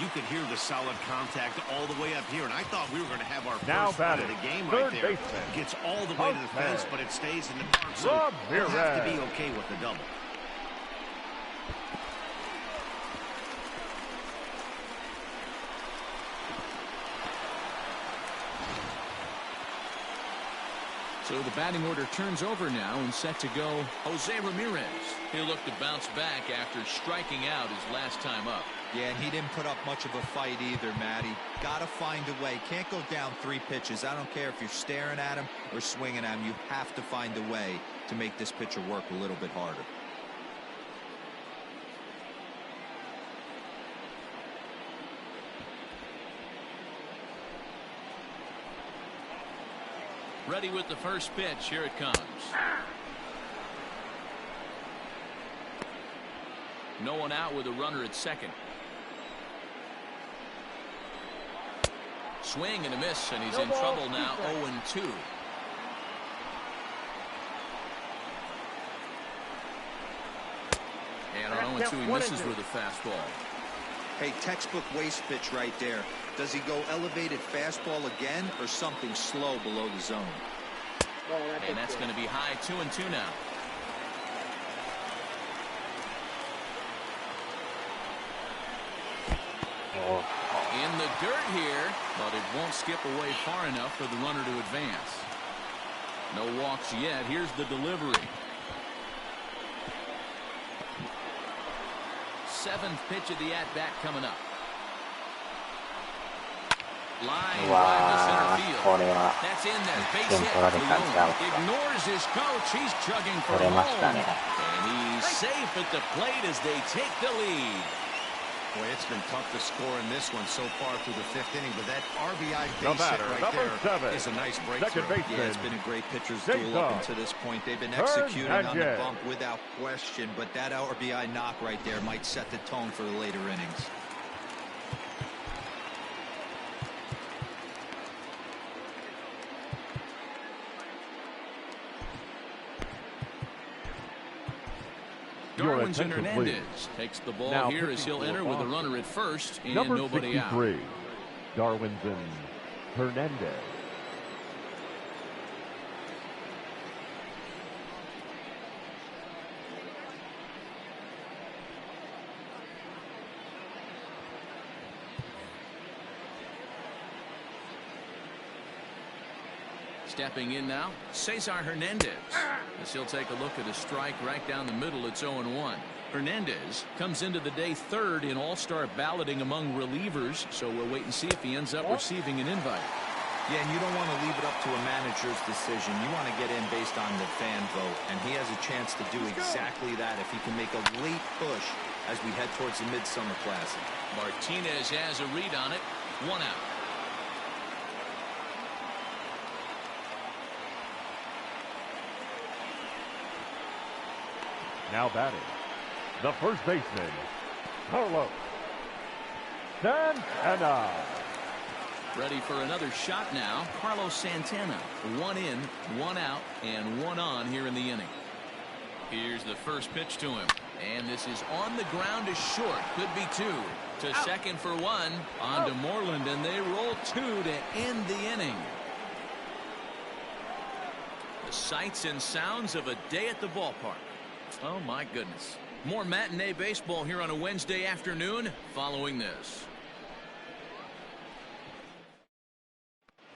You could hear the solid contact all the way up here, and I thought we were going to have our Now first run of the game right there. Baseman. Gets all the way to the fence, but it stays in the park, so we'll have to be okay with the double. So the batting order turns over now and set to go Jose Ramirez. He'll look to bounce back after striking out his last time up. Yeah, and he didn't put up much of a fight either, Matty. Gotta find a way. Can't go down 3 pitches. I don't care if you're staring at him or swinging at him. You have to find a way to make this pitcher work a little bit harder. Ready with the first pitch. Here it comes. No one out with a runner at second. Swing and a miss, and he's in trouble now. 0-2. And on 0-2, he misses with a fastball. Hey, textbook waste pitch right there. Does he go elevated fastball again or something slow below the zone? And that's going to be high. 2-2 now. In the dirt here, but it won't skip away far enough for the runner to advance. No walks yet. Here's the delivery. 7th pitch of the at-bat coming up. Line drive to center field. That's in there. Base hit. Leone ignores his coach. He's chugging for home. And he's safe at the plate as they take the lead. Boy, it's been tough to score in this one so far through the 5th inning, but that RBI base hit right there is a nice breakthrough. Yeah, it's been a great pitcher's duel up until this point. They've been executing on the bump without question, but that RBI knock right there might set the tone for the later innings. Darwin's and Hernandez takes the ball now here as he'll enter with a runner at first and nobody out. Darwin's and Hernandez. Stepping in now, Cesar Hernandez. As he'll take a look at a strike right down the middle. It's 0-1. Hernandez comes into the day 3rd in all-star balloting among relievers, so we'll wait and see if he ends up receiving an invite. Yeah, and you don't want to leave it up to a manager's decision. You want to get in based on the fan vote, and he has a chance to do exactly that if he can make a late push as we head towards the Midsummer Classic. Martinez has a read on it. 1 out. Now batting, the first baseman, Carlos Santana. Ready for another shot now. Carlos Santana. 1 in, 1 out, and 1 on here in the inning. Here's the first pitch to him. And this is on the ground to short. Could be 2. To second for 1. On to Moreland, and they roll 2 to end the inning. The sights and sounds of a day at the ballpark. Oh, my goodness. More matinee baseball here on a Wednesday afternoon following this.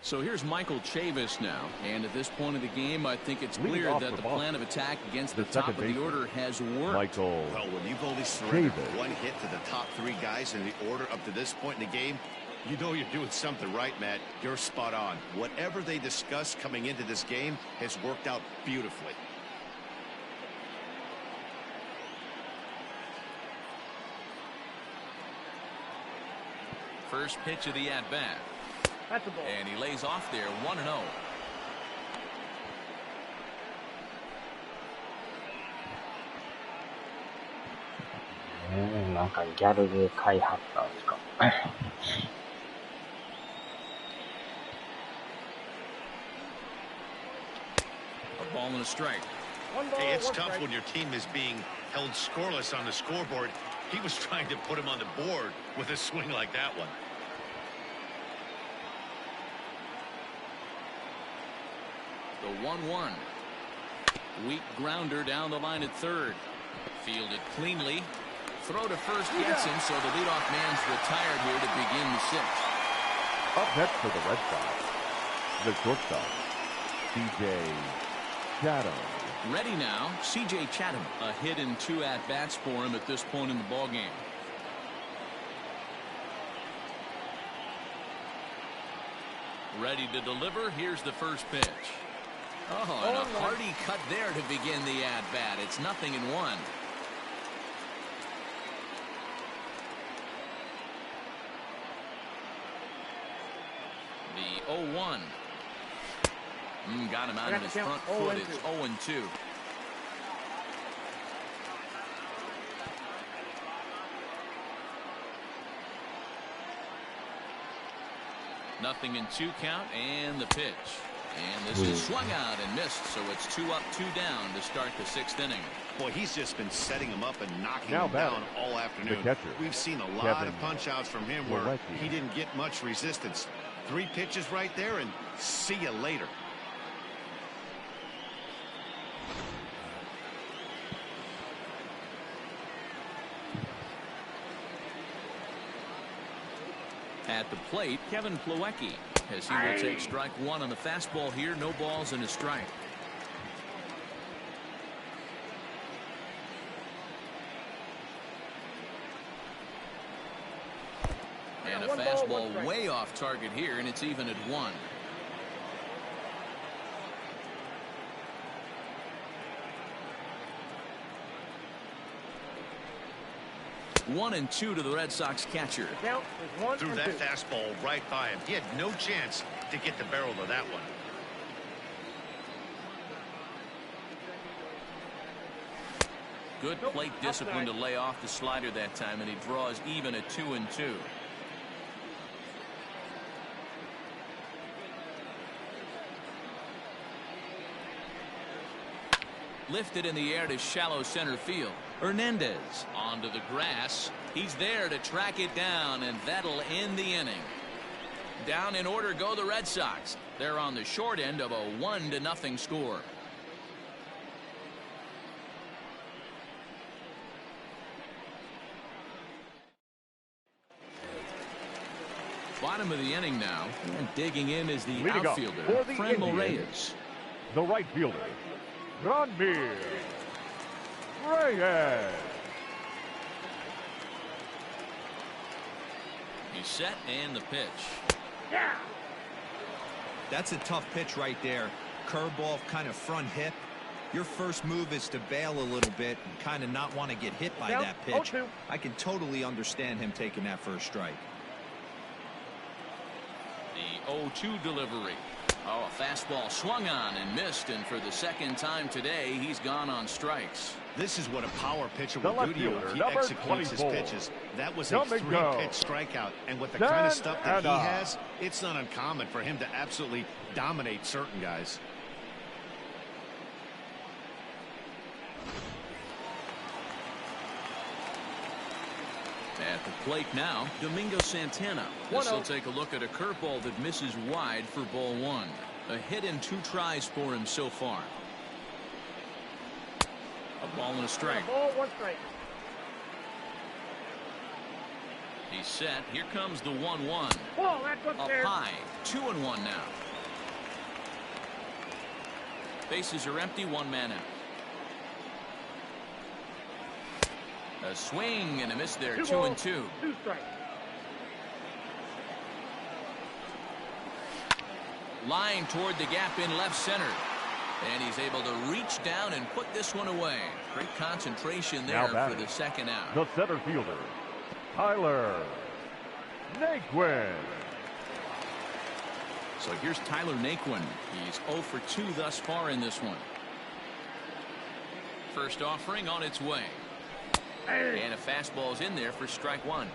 So here's Michael Chavis now. And at this point of the game, I think it's clear that the plan of attack against the top of the order has worked. Well, when you've only surrendered 1 hit to the top 3 guys in the order up to this point in the game, you know you're doing something right, Matt. You're spot on. Whatever they discussed coming into this game has worked out beautifully. First pitch of the at-bat. And he lays off there. 1-0. なんかギャルで買いはったんですか。A ball and a strike. Hey, it's tough when your team is being held scoreless on the scoreboard. He was trying to put him on the board with a swing like that one. The 1-1. Weak grounder down the line at third. Fielded cleanly. Throw to first gets him, so the leadoff man's retired here to begin the sixth. Up next for the Red Sox, the shortstop, C.J. Chatham. Ready now, C.J. Chatham. A hit and 2 at-bats for him at this point in the ballgame. Ready to deliver. Here's the first pitch. Oh, and a hearty cut there to begin the at-bat. It's 0-1. The 0-1. Got him out of his front foot. It's 0-2. Nothing in 2 count, and the pitch. And this is swung out and missed, so it's 2 up, 2 down to start the 6th inning. Boy, he's just been setting him up and knocking him down all afternoon. We've seen a lot of punch-outs from him where he didn't get much resistance. 3 pitches right there, and see you later. At the plate, Kevin Plawecki, as he will take strike 1 on the fastball here. No balls and a strike. And a fastball way off target here, and it's even at 1. One and 2 to the Red Sox catcher. Threw that fastball right by him. He had no chance to get the barrel of that one. Good plate discipline to lay off the slider that time, and he draws even at 2 and 2. Lifted in the air to shallow center field. Hernandez onto the grass. He's there to track it down, and that'll end the inning. Down in order go the Red Sox. They're on the short end of a 1-0 score. Bottom of the inning now, and digging in is the outfielder, Franmil Reyes. The right fielder, Franmil Reyes. He's set, and the pitch. Yeah. That's a tough pitch right there. Curveball, kind of front hip. Your first move is to bail a little bit and kind of not want to get hit by that pitch. I can totally understand him taking that first strike. The 0-2 delivery. Oh, a fastball swung on and missed, and for the second time today, he's gone on strikes. This is what a power pitcher will do to you if he executes his pitches. That was a 3-pitch strikeout, and with the kind of stuff that he has, it's not uncommon for him to absolutely dominate certain guys. At the plate now, Domingo Santana. This will take a look at a curveball that misses wide for ball 1. A hit and 2 tries for him so far. A ball and a strike. Ball, 1 strike. He's set. Here comes the 1-1. Ball, that's Up high. 2-1 now. Bases are empty. 1 man out. A swing and a miss there. 2 and 2. 2 strikes. Line toward the gap in left center. And he's able to reach down and put this one away. Great concentration there for the second out. The center fielder, Tyler Naquin. So here's Tyler Naquin. He's 0 for 2 thus far in this one. First offering on its way. And a fastball's in there for strike one.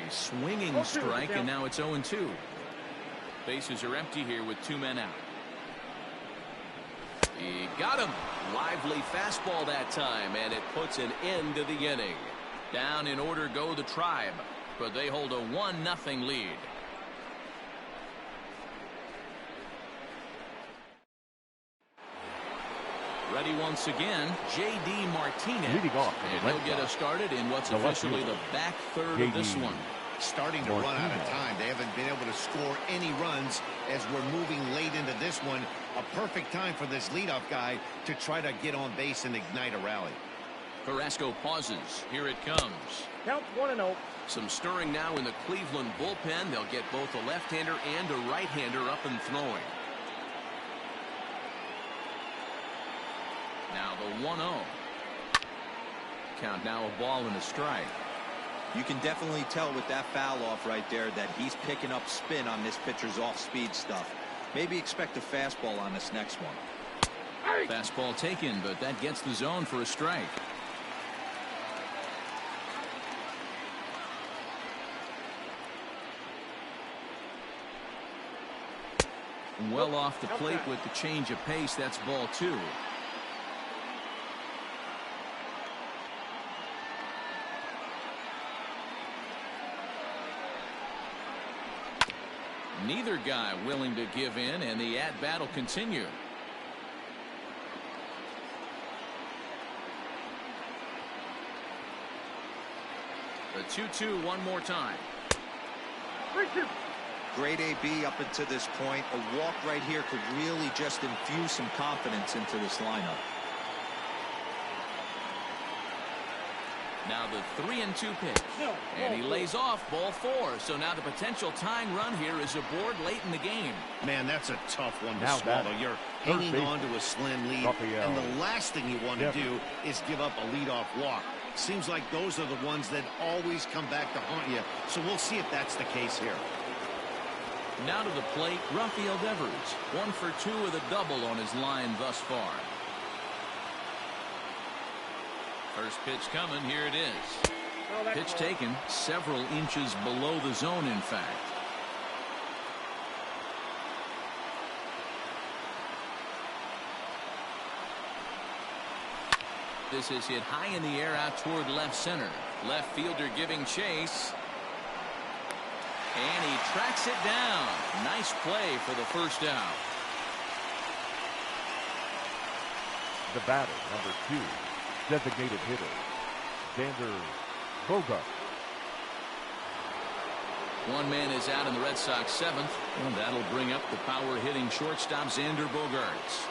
A swinging strike, and now it's 0-2. Bases are empty here with 2 men out. He got him. Lively fastball that time, and it puts an end to the inning. Down in order go the Tribe, but they hold a 1-0 lead. Ready once again, J.D. Martinez. Leading off, and he'll get us started in what's officially the back third of this one. Starting to run out of time. They haven't been able to score any runs as we're moving late into this one. A perfect time for this leadoff guy to try to get on base and ignite a rally. Carrasco pauses. Here it comes. Count 1-0. Some stirring now in the Cleveland bullpen. They'll get both a left-hander and a right-hander up and throwing. Now the 1-0. Count now a ball and a strike. You can definitely tell with that foul off right there that he's picking up spin on this pitcher's off-speed stuff. Maybe expect a fastball on this next one. Fastball taken, but that gets the zone for a strike. Well off the plate with the change of pace. That's ball 2. Neither guy willing to give in, and the at-bat will continue. The 2-2 one more time. 3-2. Great AB up until this point. A walk right here could really just infuse some confidence into this lineup. Now the 3-2 pitch. And he lays off ball 4. So now the potential tying run here is aboard late in the game. Man, that's a tough one to Now swallow. You're hanging on to a slim lead, and the last thing you want to do is give up a leadoff walk. Seems like those are the ones that always come back to haunt you. So we'll see if that's the case here. Now to the plate, Rafael Devers. 1 for 2 with a double on his line thus far. First pitch coming. Here it is. Pitch taken several inches below the zone, in fact. This is hit high in the air out toward left center. Left fielder giving chase. And he tracks it down. Nice play for the first out. The batter, number 2, designated hitter, Xander Bogaerts. One man is out in the Red Sox 7th. And that'll bring up the power-hitting shortstop Xander Bogaerts.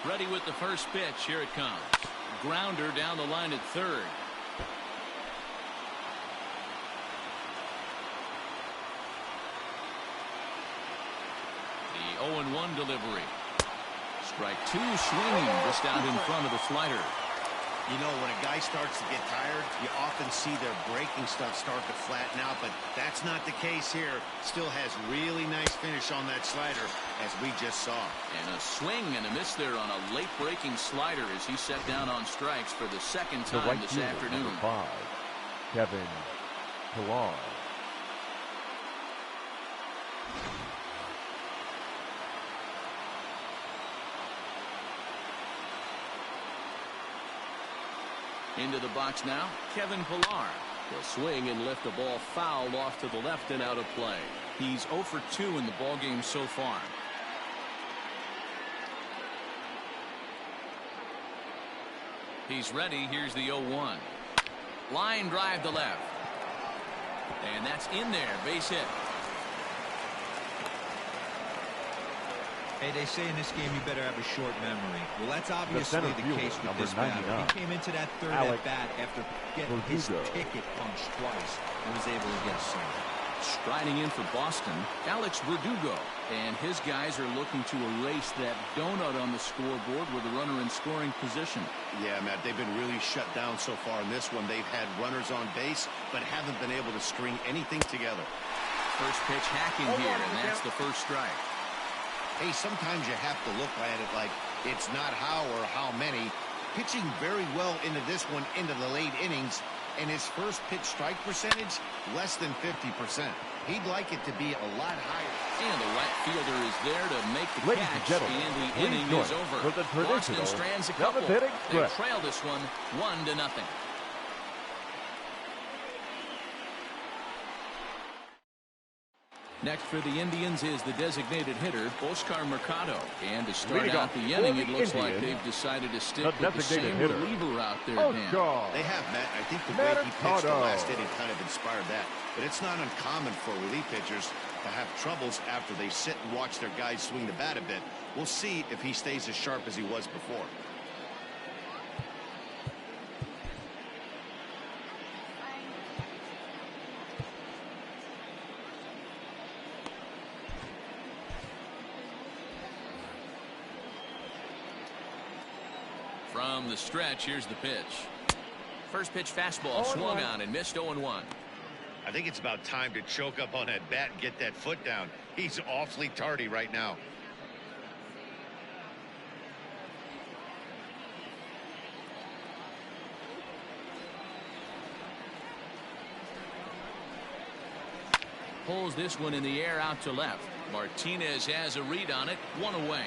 Ready with the first pitch. Here it comes. Grounder down the line at third. The 0-1 delivery. Strike 2 swinging just out in front of the slider. You know, when a guy starts to get tired, you often see their breaking stuff start to flatten out, but that's not the case here. Still has really nice finish on that slider, as we just saw. And a swing and a miss there on a late breaking slider as he set down on strikes for the second The time right this fielder, afternoon. number 5, Kevin Pillar. Into the box now, Kevin Pillar. He'll swing and lift the ball foul off to the left and out of play. He's 0 for 2 in the ballgame so far. He's ready. Here's the 0-1. Line drive to left. And that's in there. Base hit. Hey, they say in this game you better have a short memory. Well, that's obviously the case with this batter. He came into that third at bat after getting his ticket punched twice and was able to get a single. Striding in for Boston, Alex Verdugo. And his guys are looking to erase that donut on the scoreboard with a runner in scoring position. Yeah, Matt, they've been really shut down so far in this one. They've had runners on base, but haven't been able to string anything together. First pitch hacking here, and that's the first strike. Hey, sometimes you have to look at it like it's not how or how many. Pitching very well into this one into the late innings, and his first pitch strike percentage less than 50%. He'd like it to be a lot higher. And the right fielder is there to make the Ladies catch, and gentlemen, and the please inning join is over. for the Boston traditional strands a couple. seventh-inning They stretch. trail this one 1-0. Next for the Indians is the designated hitter, Oscar Mercado. And to start Leading out off the for inning, the it looks like Indians, they've decided to stick the with the designated same hitter, reliever out there, Dan. Oscar. They have, Matt. I think the way he pitched the Mercado. last inning kind of inspired that. But it's not uncommon for relief pitchers to have troubles after they sit and watch their guys swing the bat a bit. We'll see if he stays as sharp as he was before. From the stretch, here's the pitch. First pitch fastball swung on and missed 0-1. I think it's about time to choke up on that bat and get that foot down. He's awfully tardy right now. Pulls this one in the air out to left. Martinez has a read on it, one away.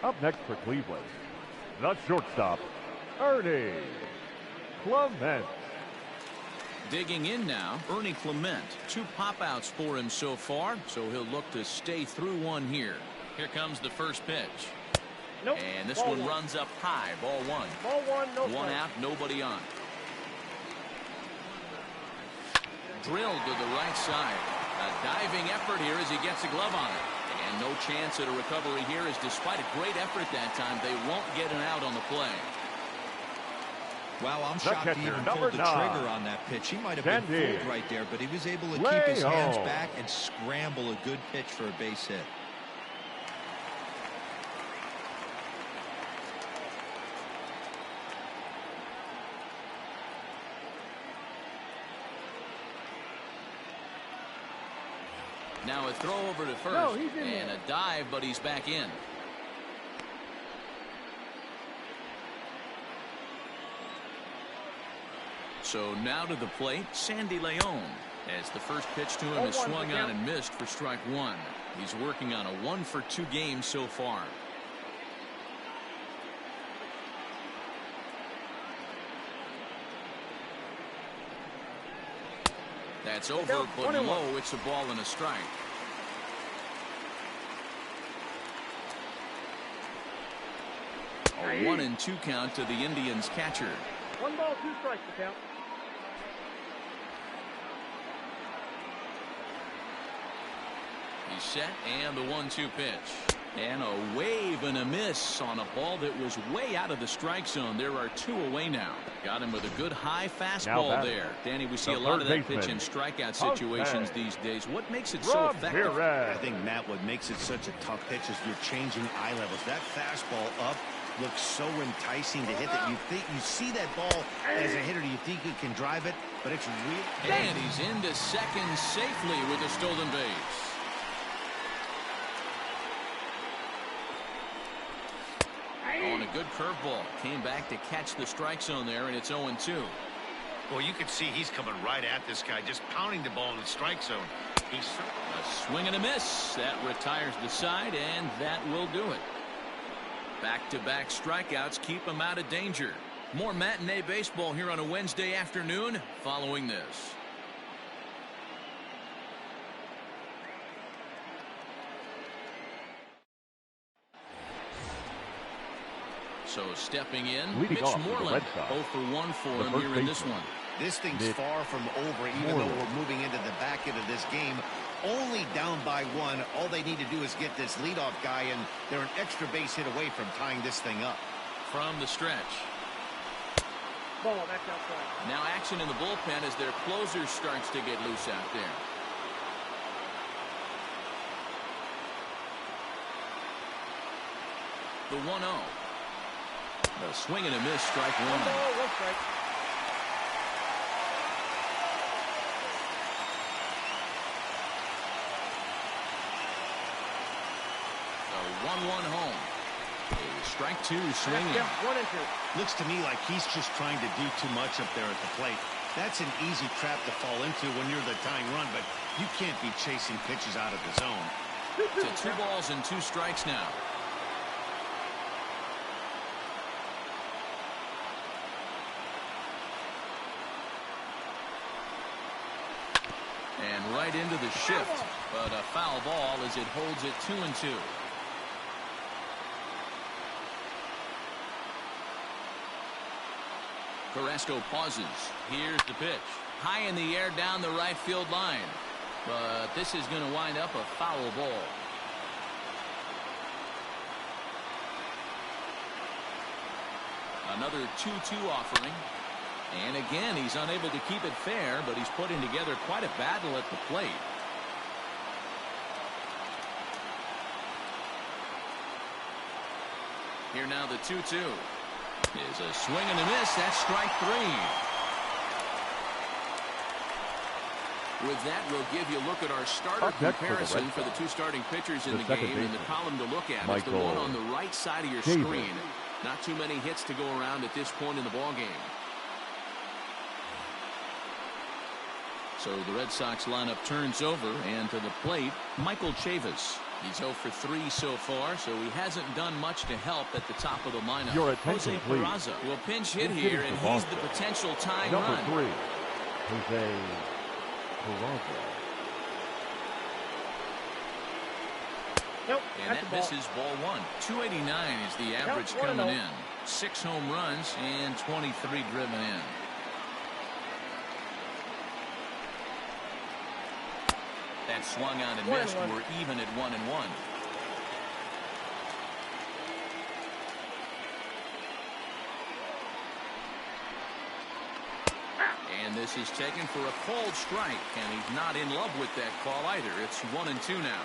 Up next for Cleveland, the shortstop, Ernie Clement. Digging in now, Ernie Clement. 2 pop-outs for him so far, so he'll look to stay through one here. Here comes the first pitch. Nope. And this Ball one one. runs up high, ball 1. Ball 1, no One strike. out, nobody on. Drilled to the right side. A diving effort here as he gets a glove on it. And no chance at a recovery here, as despite a great effort that time, they won't get an out on the play. Wow, I'm The shocked he catcher, even number pulled the 9. trigger on that pitch. He might have Sandy. been fooled right there, but he was able to keep his hands Leon. back and scramble a good pitch for a base hit. Now a throw over to first. No, he's in and there. a dive, but he's back in. So now to the plate, Sandy Leon, as the first pitch to him is 0-1 swung for on count. and missed for strike 1. He's working on a 1-for-2 game so far. That's over, Down, but 1-1. low. It's a ball and a strike. A 1-2 count to the Indians catcher. 1 ball, 2 strikes to count. He's set, and the 1-2 pitch. And a wave and a miss on a ball that was way out of the strike zone. There are 2 away now. Got him with a good high fastball there. Danny, we see a lot of that pitch in strikeout situations these days. What makes it so effective? I think, Matt, what makes it such a tough pitch is you're changing eye levels. That fastball up looks so enticing to hit that you think you see that ball as a hitter, you think you can drive it, but it's real. And he's into second safely with a stolen base. On a good curveball. Came back to catch the strike zone there, and it's 0-2. Well, you can see he's coming right at this guy, just pounding the ball in the strike zone. He's A swing and a miss. That retires the side, and that will do it. Back-to-back strikeouts keep him out of danger. More matinee baseball here on a Wednesday afternoon following this. So stepping in, Leading Mitch off for the Moreland, Red Sox, 0 for 1 for the him first here in this baseman. one. This thing's Mitch far from over, even though we're moving into the back end of this game. Only down by 1. All they need to do is get this leadoff guy, and they're an extra base hit away from tying this thing up. From the stretch. Ball, that's outside. Now action in the bullpen as their closer starts to get loose out there. The 1-0. A swing and a miss, strike 1. 1 ball, 1 strike. ground one home. Strike two swinging. Yeah, 1 and 2. Looks to me like he's just trying to do too much up there at the plate. That's an easy trap to fall into when you're the tying run, but you can't be chasing pitches out of the zone. To 2 balls and 2 strikes now. And right into the shift, but a foul ball as it holds it 2 and 2. Carrasco pauses. Here's the pitch. High in the air down the right field line. But this is going to wind up a foul ball. Another 2-2 offering. And again, he's unable to keep it fair, but he's putting together quite a battle at the plate. Here now the 2-2. Is a swing and a miss. That's strike 3. With that, we'll give you a look at our starter comparison for the 2 starting pitchers in the game. And the column to look at is the one on the right side of your screen. Not too many hits to go around at this point in the ball game. So the Red Sox lineup turns over, and to the plate, Michael Chavis. He's 0 for 3 so far, so he hasn't done much to help at the top of the lineup. Your attention, Jose please. Peraza will pinch hit here, and he's the potential tying Number run. 3, Jose Peraza. Nope, And that's that a ball. misses ball 1. 289 is the average Nope, 1-0. coming in. 6 home runs and 23 driven in. That swung on and missed. We're even at 1 and 1. And this is taken for a called strike, and he's not in love with that call either. It's 1 and 2 now.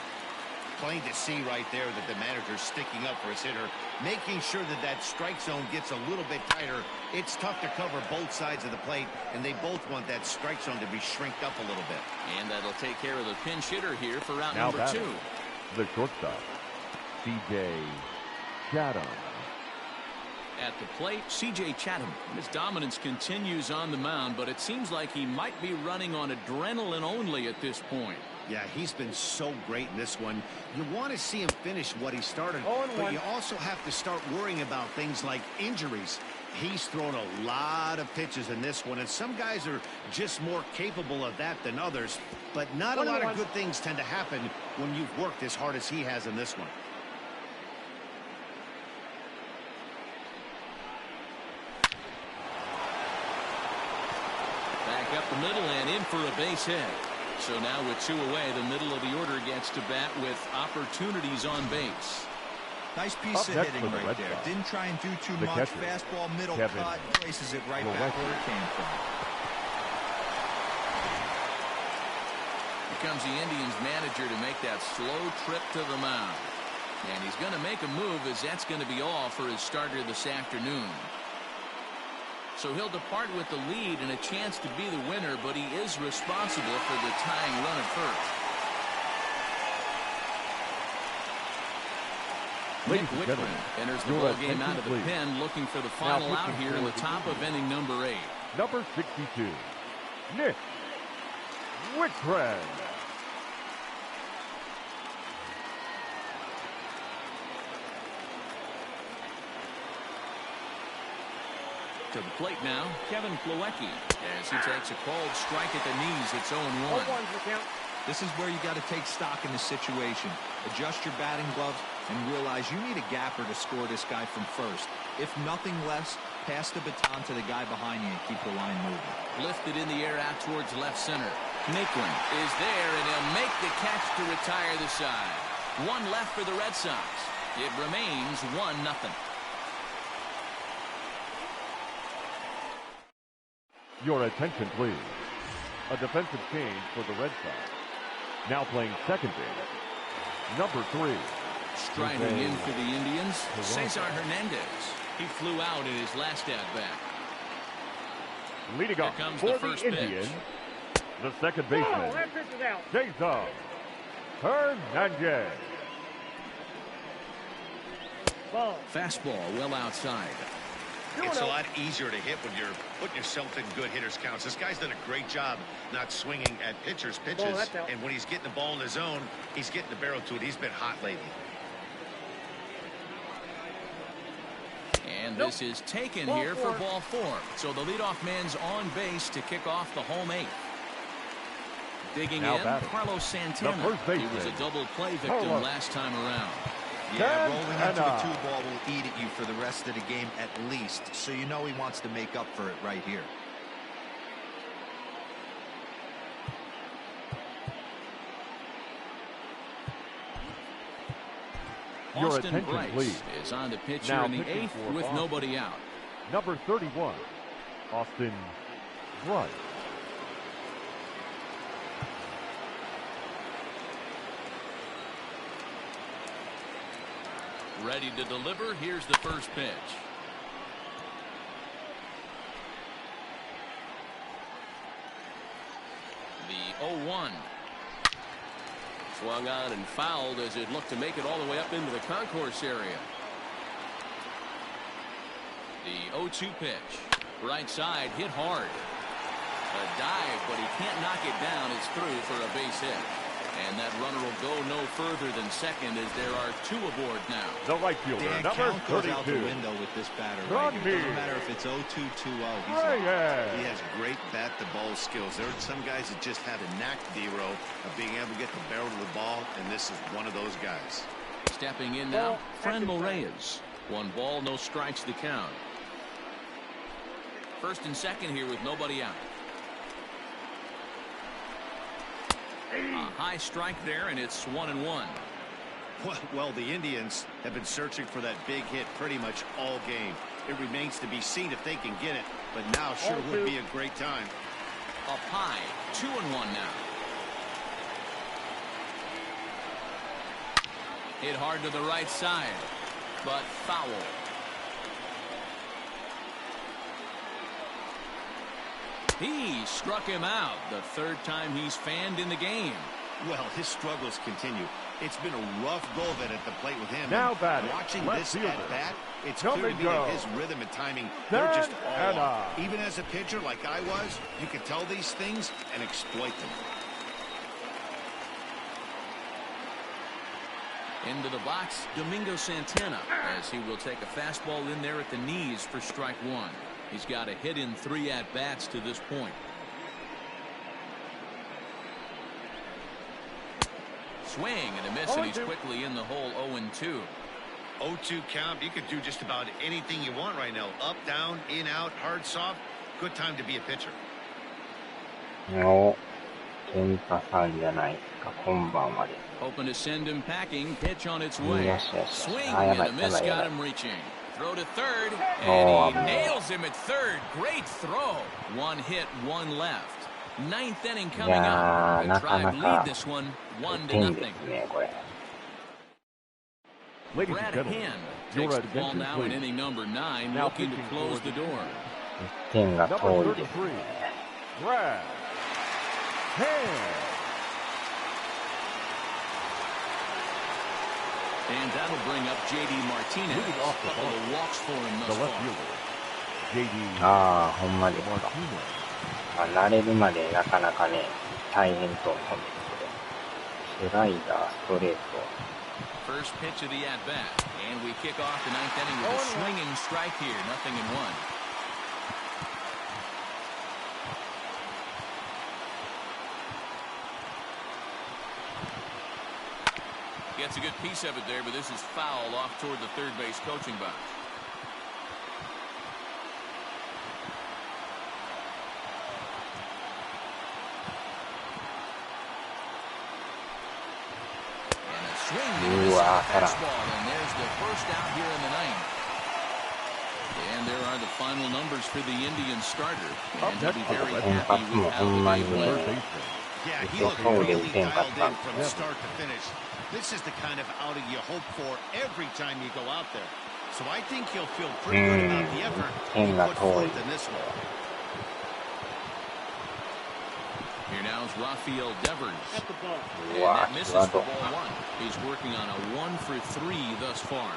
Plain to see right there that the manager's sticking up for his hitter, making sure that that strike zone gets a little bit tighter. It's tough to cover both sides of the plate, and they both want that strike zone to be shrinked up a little bit. And that'll take care of the pinch hitter here for round Now number 2. The shortstop, C.J. Chatham. At the plate, C.J. Chatham. His dominance continues on the mound, but it seems like he might be running on adrenaline only at this point. Yeah, he's been so great in this one. You want to see him finish what he started, but you also have to start worrying about things like injuries. He's thrown a lot of pitches in this one, and some guys are just more capable of that than others, but not a lot of good things tend to happen when you've worked as hard as he has in this one. Back up the middle and in for a base hit. So now with 2 away, the middle of the order gets to bat with opportunities on base. Nice piece of hitting right there. Didn't try and do too much. Fastball, middle cut, places it right back where it came from. Here comes the Indians manager to make that slow trip to the mound. And he's going to make a move, as that's going to be all for his starter this afternoon. So he'll depart with the lead and a chance to be the winner, but he is responsible for the tying run at first. Nick Wickman enters the ball game out of the pen, looking for the final out here in the top of inning number 8. Number 62, Nick Wickman. To the plate now, Kevin Plawecki, as he takes a called strike at the knees. It's 0-1. This is where you got to take stock in the situation. Adjust your batting gloves and realize you need a gapper to score this guy from first. If nothing less, pass the baton to the guy behind you and keep the line moving. Lifted in the air out towards left center. Naquin is there, and he'll make the catch to retire the side. 1 left for the Red Sox. It remains 1-0. Your attention, please. A defensive change for the Red Sox. Now playing second base, number 3. Striding in for the Indians, Cesar Hernandez. He flew out in his last at-bat. Leading off comes for the the first Indians, pitch. the second baseman, Cesar Hernandez. Ball. Fastball well outside. It's a lot easier to hit when you're putting yourself in good hitters counts. This guy's done a great job not swinging at pitchers' pitches. And when he's getting the ball in the zone, he's getting the barrel to it. He's been hot lately. And this is taken here for ball 4. So the leadoff man's on base to kick off the home 8th. Digging Now in, batting. Carlos Santana. He was a double play victim last time around. Yeah, rolling into a 2-ball will eat at you for the rest of the game at least. So you know he wants to make up for it right here. Your Austin attention, Bryce please. is on the pitch Now here in the pitching 8th for with Austin. nobody out. Number 31, Austin Bryce. Ready to deliver. Here's the first pitch. The 0-1. Swung on and fouled as it looked to make it all the way up into the concourse area. The 0-2 pitch. Right side, hit hard. A dive, but he can't knock it down. It's through for a base hit. And that runner will go no further than second as there are 2 aboard now. The right fielder, Dan, number count goes out the 32. window with this batter. Run Right? me. It doesn't matter if it's 0-2, 2-0. He's Hey, out. yeah. He has great bat-to-ball skills. There are some guys that just have a knack, D-Row, of being able to get the barrel to the ball, and this is one of those guys. Stepping in now, Franmil Reyes. 1 ball, no strikes the count. First and second here with nobody out. A high strike there, and it's 1-1. Well, the Indians have been searching for that big hit pretty much all game. It remains to be seen if they can get it, but now sure would be a great time. Up high, 2-1 now. Hit hard to the right side, but foul. He struck him out the 3rd time he's fanned in the game. Well, his struggles continue. It's been a rough go of it at the plate with him. Now batting, watching left this fielder. at bat, it's Come clear to and me go. that his rhythm and timing, they're just all And off. Even as a pitcher like I was, you could tell these things and exploit them. Into the box, Domingo Santana, as he will take a fastball in there at the knees for strike 1. He's got a hit in 3 at-bats to this point. Swing and a miss, and he's quickly in the hole 0-2. 0-2 count. You could do just about anything you want right now. Up, down, in, out, hard, soft. Good time to be a pitcher. お、ケンタさんじゃないですか、こんばんはです。 Hoping to send him packing. Pitch on its way. Yes. Swing Ah, and yeah, a miss yeah. got him reaching. Throw to third, Oh, and he man. nails him at third. Great throw. 1 hit, 1 left. 9th inning coming up. The Tribe lead this one 1-0. ね、これ。 Ladies Brad and gentlemen, Hand your takes the ball attention, now in please. inning number 9, Now looking to pitching close for the door. 1点が遠 Number いです 33, ね。 Brad Hand. And that'll bring up J.D. Martinez. Leading off the Couple ball. of walks for him The thus left far. fielder, J.D. ああ、ほんまですか。 Martinez. 慣れるまでなかなかね、大変と思うんですけど。スライダー、ストレート。 First pitch of the at-bat. And we kick off the 9th inning with a swinging strike here. 0-1. Gets a good piece of it there, but this is foul off toward the third base coaching box. And a swing and a miss on the fastball, and there's the first out here in the 9th. And there are the final numbers for the Indians starter, and he'll be very happy with how the game went. Yeah, he looked really dialed in from start to finish. This is the kind of outing you hope for every time you go out there. So I think he'll feel pretty good about the effort he put forth in this one. Here now is Rafael Devers. At the ball. And that misses for ball 1. He's working on a 1 for 3 thus far.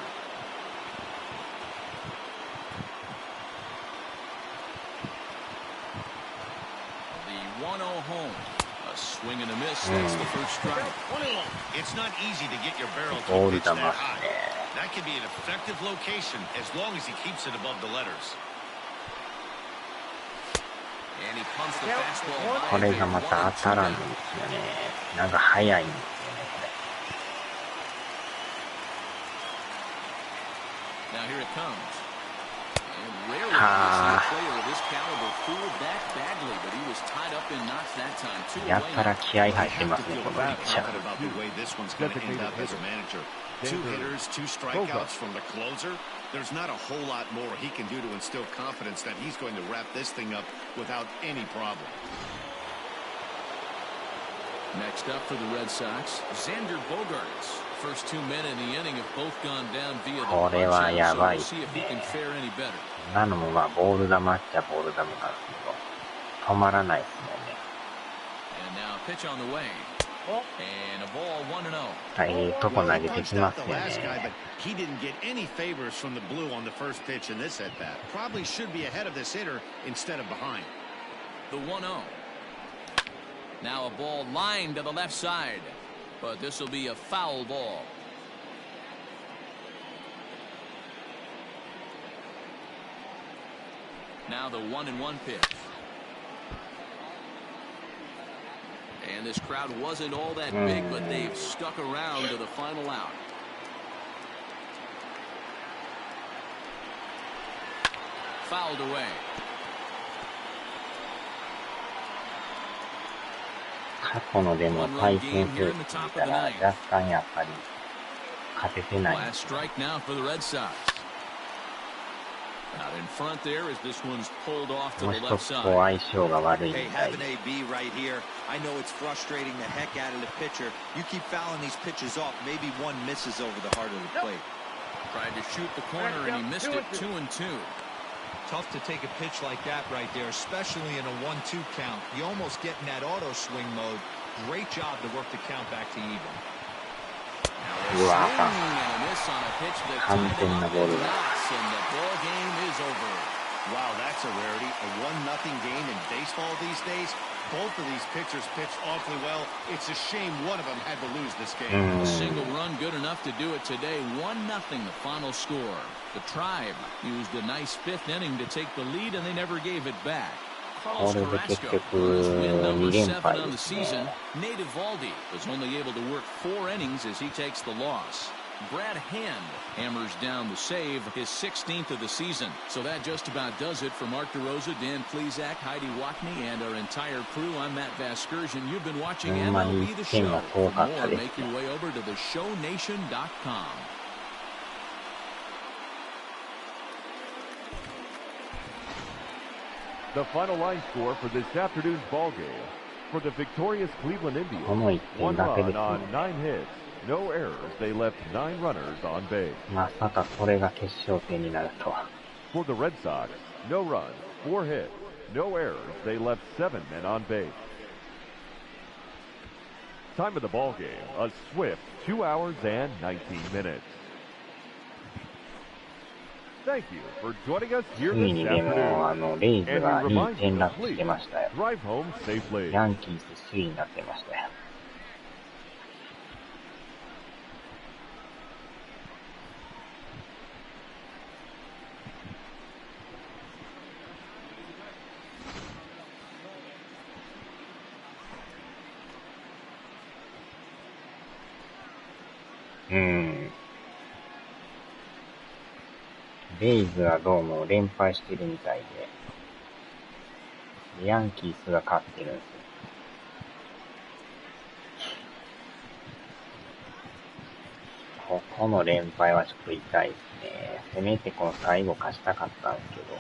A swing and a miss. That's the first strike. It's not easy to get your barrel to ボール pitch 球 that っす high. ね。 That could be an effective location as long as he keeps it above the letters. And he pumps the fastball こ by れ a が big また 1-2. 当たらんんですよね。なんか速いんですよね、Now here it comes. And rarely do you see Ah. a player of this caliber fooled that badly, but he was tied up in knots that time. こ Two れ。や away たら now. 気合入 I って have ま to すね、 feel この pretty ピッチャー。 confident about the way this one's going to end up as a manager. 2 hitters, 2 strikeouts from the closer. There's not a whole lot more he can do to instill confidence that he's going to wrap this thing up without any problem. Next up for the Red Sox, Xander Bogaerts. First 2 men in the inning have both gone down via the これは punch や out, ば so い we'll see if he can fare any better. 今のもまあボール球っちゃボール球なんですけど、止まらないですもんね。 And now a pitch on the way. And a ball 1-0. はい、いいとこ Well, 投 he げて punched きま out す the よ last guy, ね。 but he didn't get any favors from the blue on the first pitch in this at-bat. Probably should be ahead of this hitter instead of behind. The 1-0. Now a ball lined to the left side, but this will be a foul ball. Now the 1-1 pitch. And this crowd wasn't all that big, but they've stuck around to the final out. Fouled away. 過去のでも対戦成績見たら若干やっぱり勝ててない。 Last strike now for the Red Sox. Out in front there as this one's pulled off to もう the 一 left つこう side. 相性が悪いみ Hey, たい have で an AB right here. I know it's frustrating the heck out of the pitcher. You keep fouling these pitches off. Maybe one misses over the heart of the plate. Tried to shoot the corner and he missed it. 2-2. Tough to take a pitch like that right there, especially in a 1-2 count. You almost get in that auto swing mode. Great job to work the count back to even. Now a Wow. swing and a miss on a pitch that tied it up in knots, and the ball game is over. Wow, that's a rarity. A 1-0 game in baseball these days. Both of these pitchers pitched awfully well. It's a shame one of them had to lose this game. A single run good enough to do it today. 1-0 the final score. The Tribe used a nice 5th inning to take the lead, and they never gave it back. こ Carlos れで結 Carrasco 局 was win number 2連 7 敗 on で the す season. ね。 Nate Eovaldi was only able to work 4 innings as he takes the loss. Brad Hand hammers down the save, his 16th of the season. So that just about does it for Mark DeRosa, Dan Plesac, Heidi Watney, and our entire crew. I'm Matt Vasgersian. You've been watching MLB The Show. For more, make your way over to theshownation.com. The final line score for this afternoon's ball game. For the victorious Cleveland Indians, この1 1 点だけで run す on ね。 9 hits, no errors. They left 9 runners on base. まさかこれが決勝点になるとは。 For the Red Sox, no runs, 4 hits, no errors. They left 7 men on base. Time of the ball game, a swift 2 hours and 19 minutes. Thank you for joining us つ here い this にでも afternoon. レイズ And が we 2 remind 点 you ラ to ップして please ましたよ。 drive home safely. ヤンキース首位になってましたよ。レイズはどうも連敗してるみたいで、ヤンキースが勝ってるんですよ。ここの連敗はちょっと痛いですね。せめてこの最後勝ちたかったんですけど。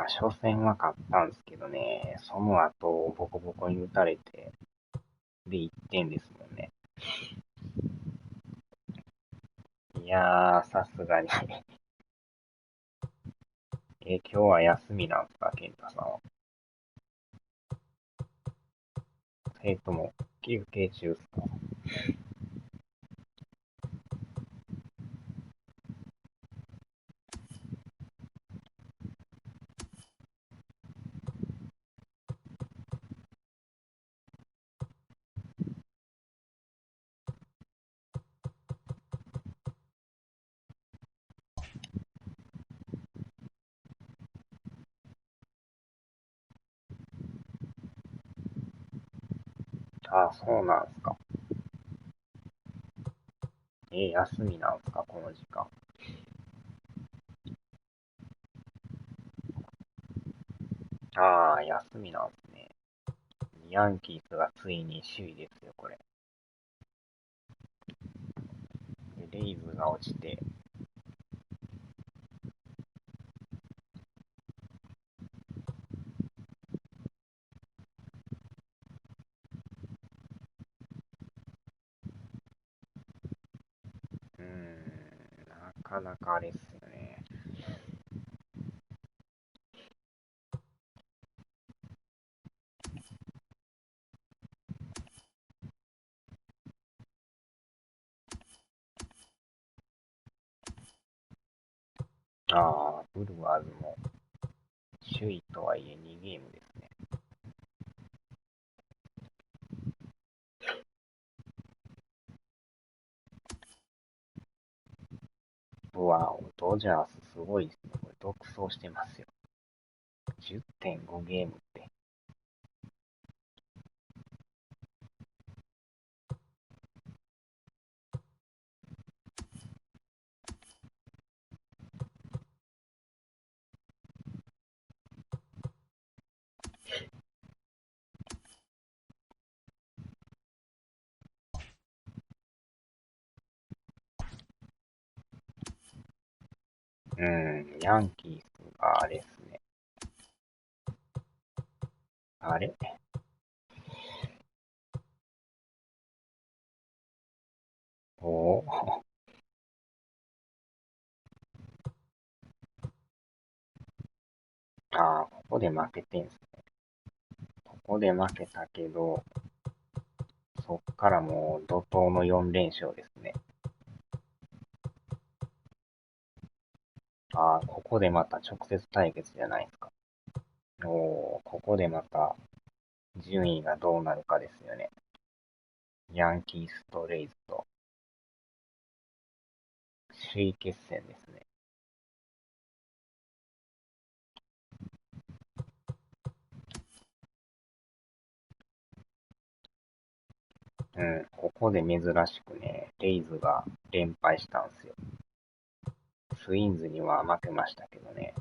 初戦は勝ったんですけどね、その後、ボコボコに打たれて、で、1点ですもんね。いやー、さすがに今日は休みなんすか、健太さんは。それとも、休憩中っすか？あ、そうなんすか。休みなんすか、この時間。ああ、休みなんすね。ヤンキースがついに首位ですよ、これ。でレイズが落ちて、なかなかあれっすよね。ああ、ブルワーズも首位とはいえ2ゲームですね。うわお、ドジャースすごいですね。これ独走してますよ。10.5 ゲームって。ヤンキースがあれですね。あれおーああ、ここで負けてんすね。ここで負けたけど、そっからもう怒涛の4連勝ですね。ああ、ここでまた直接対決じゃないですか。おー、ここでまた順位がどうなるかですよね。ヤンキースとレイズと首位決戦ですね。ここで珍しくね、レイズが連敗したんですよ。ツインズには負けましたけどね。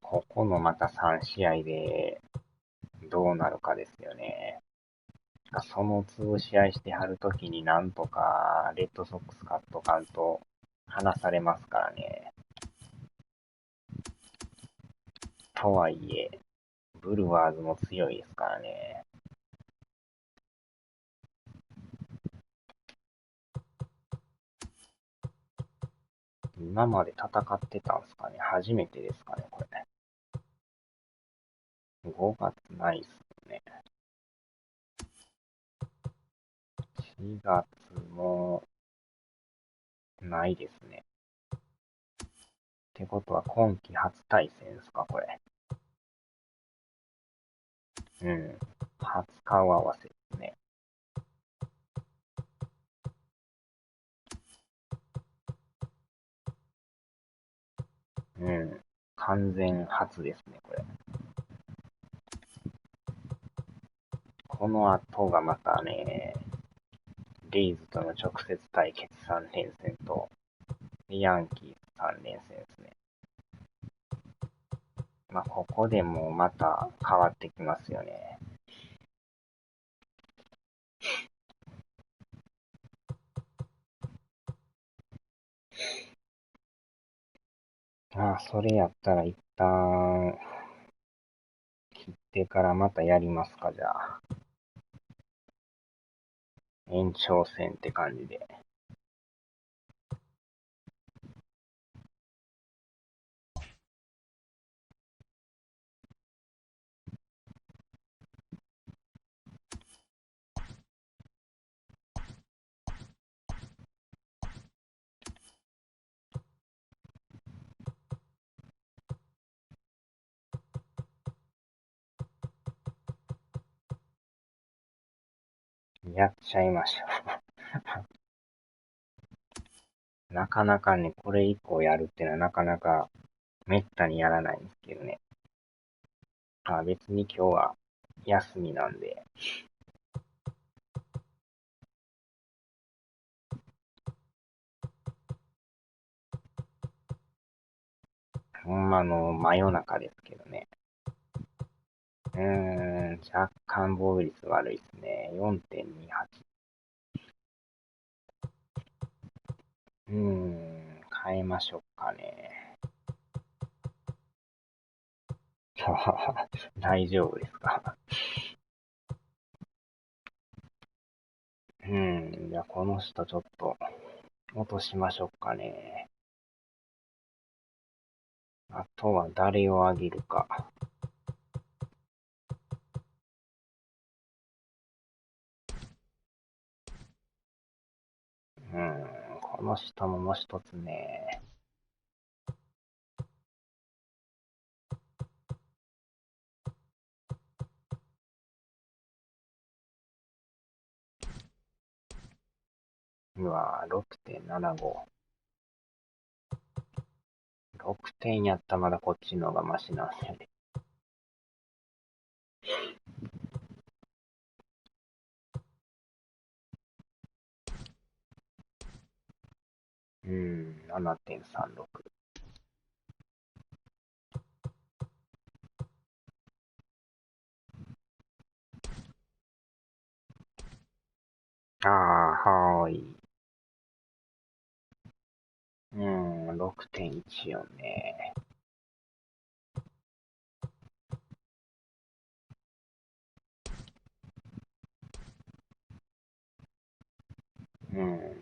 ここのまた3試合でどうなるかですよね。その2試合してはるときになんとかレッドソックス勝っとかんと離されますからね。とはいえ、ブルワーズも強いですからね。今まで戦ってたんですかね。初めてですかね、これ。5月ないっすね。4月もないですね。ってことは今季初対戦ですか、これ。初顔合わせですね。完全初ですね、これ。この後がまたね、リーズとの直接対決3連戦と、ヤンキース3連戦ですね。まあ、ここでもまた変わってきますよね。まあ、それやったら一旦切ってからまたやりますか、じゃあ。延長戦って感じで。やっちゃいましょう。なかなかね、これ以降やるってのはなかなかめったにやらないんですけどね。あ、別に今日は休みなんで。ほんま真夜中ですけどね。若干防御率悪いですね。4.28。変えましょうかね。大丈夫ですか？じゃあこの人ちょっと落としましょうかね。あとは誰をあげるか。この人ももう一つね。6.75。6点やったらまだこっちの方がマシなんですよね。7.36。ああ、はーい。6.14ね。うん。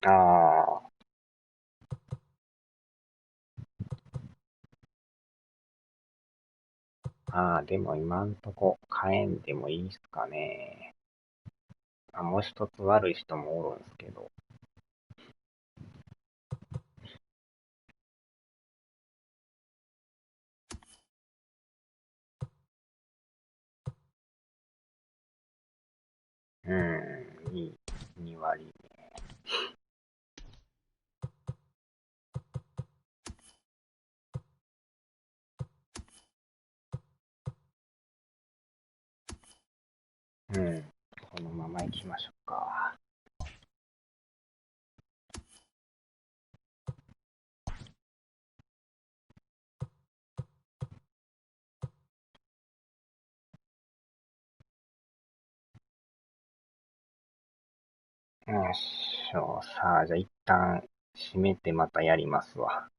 ああ。でも今んとこ変えんでもいいっすかね。もう一つ悪い人もおるんすけど。2割ね。うん。このまま行きましょうか。よっしょ。さあ、じゃあ一旦閉めてまたやりますわ。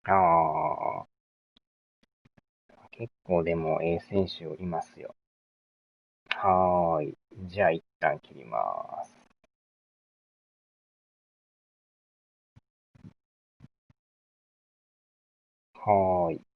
ああ、結構でも A 選手いますよ。はーい。じゃあ一旦切ります。はーい。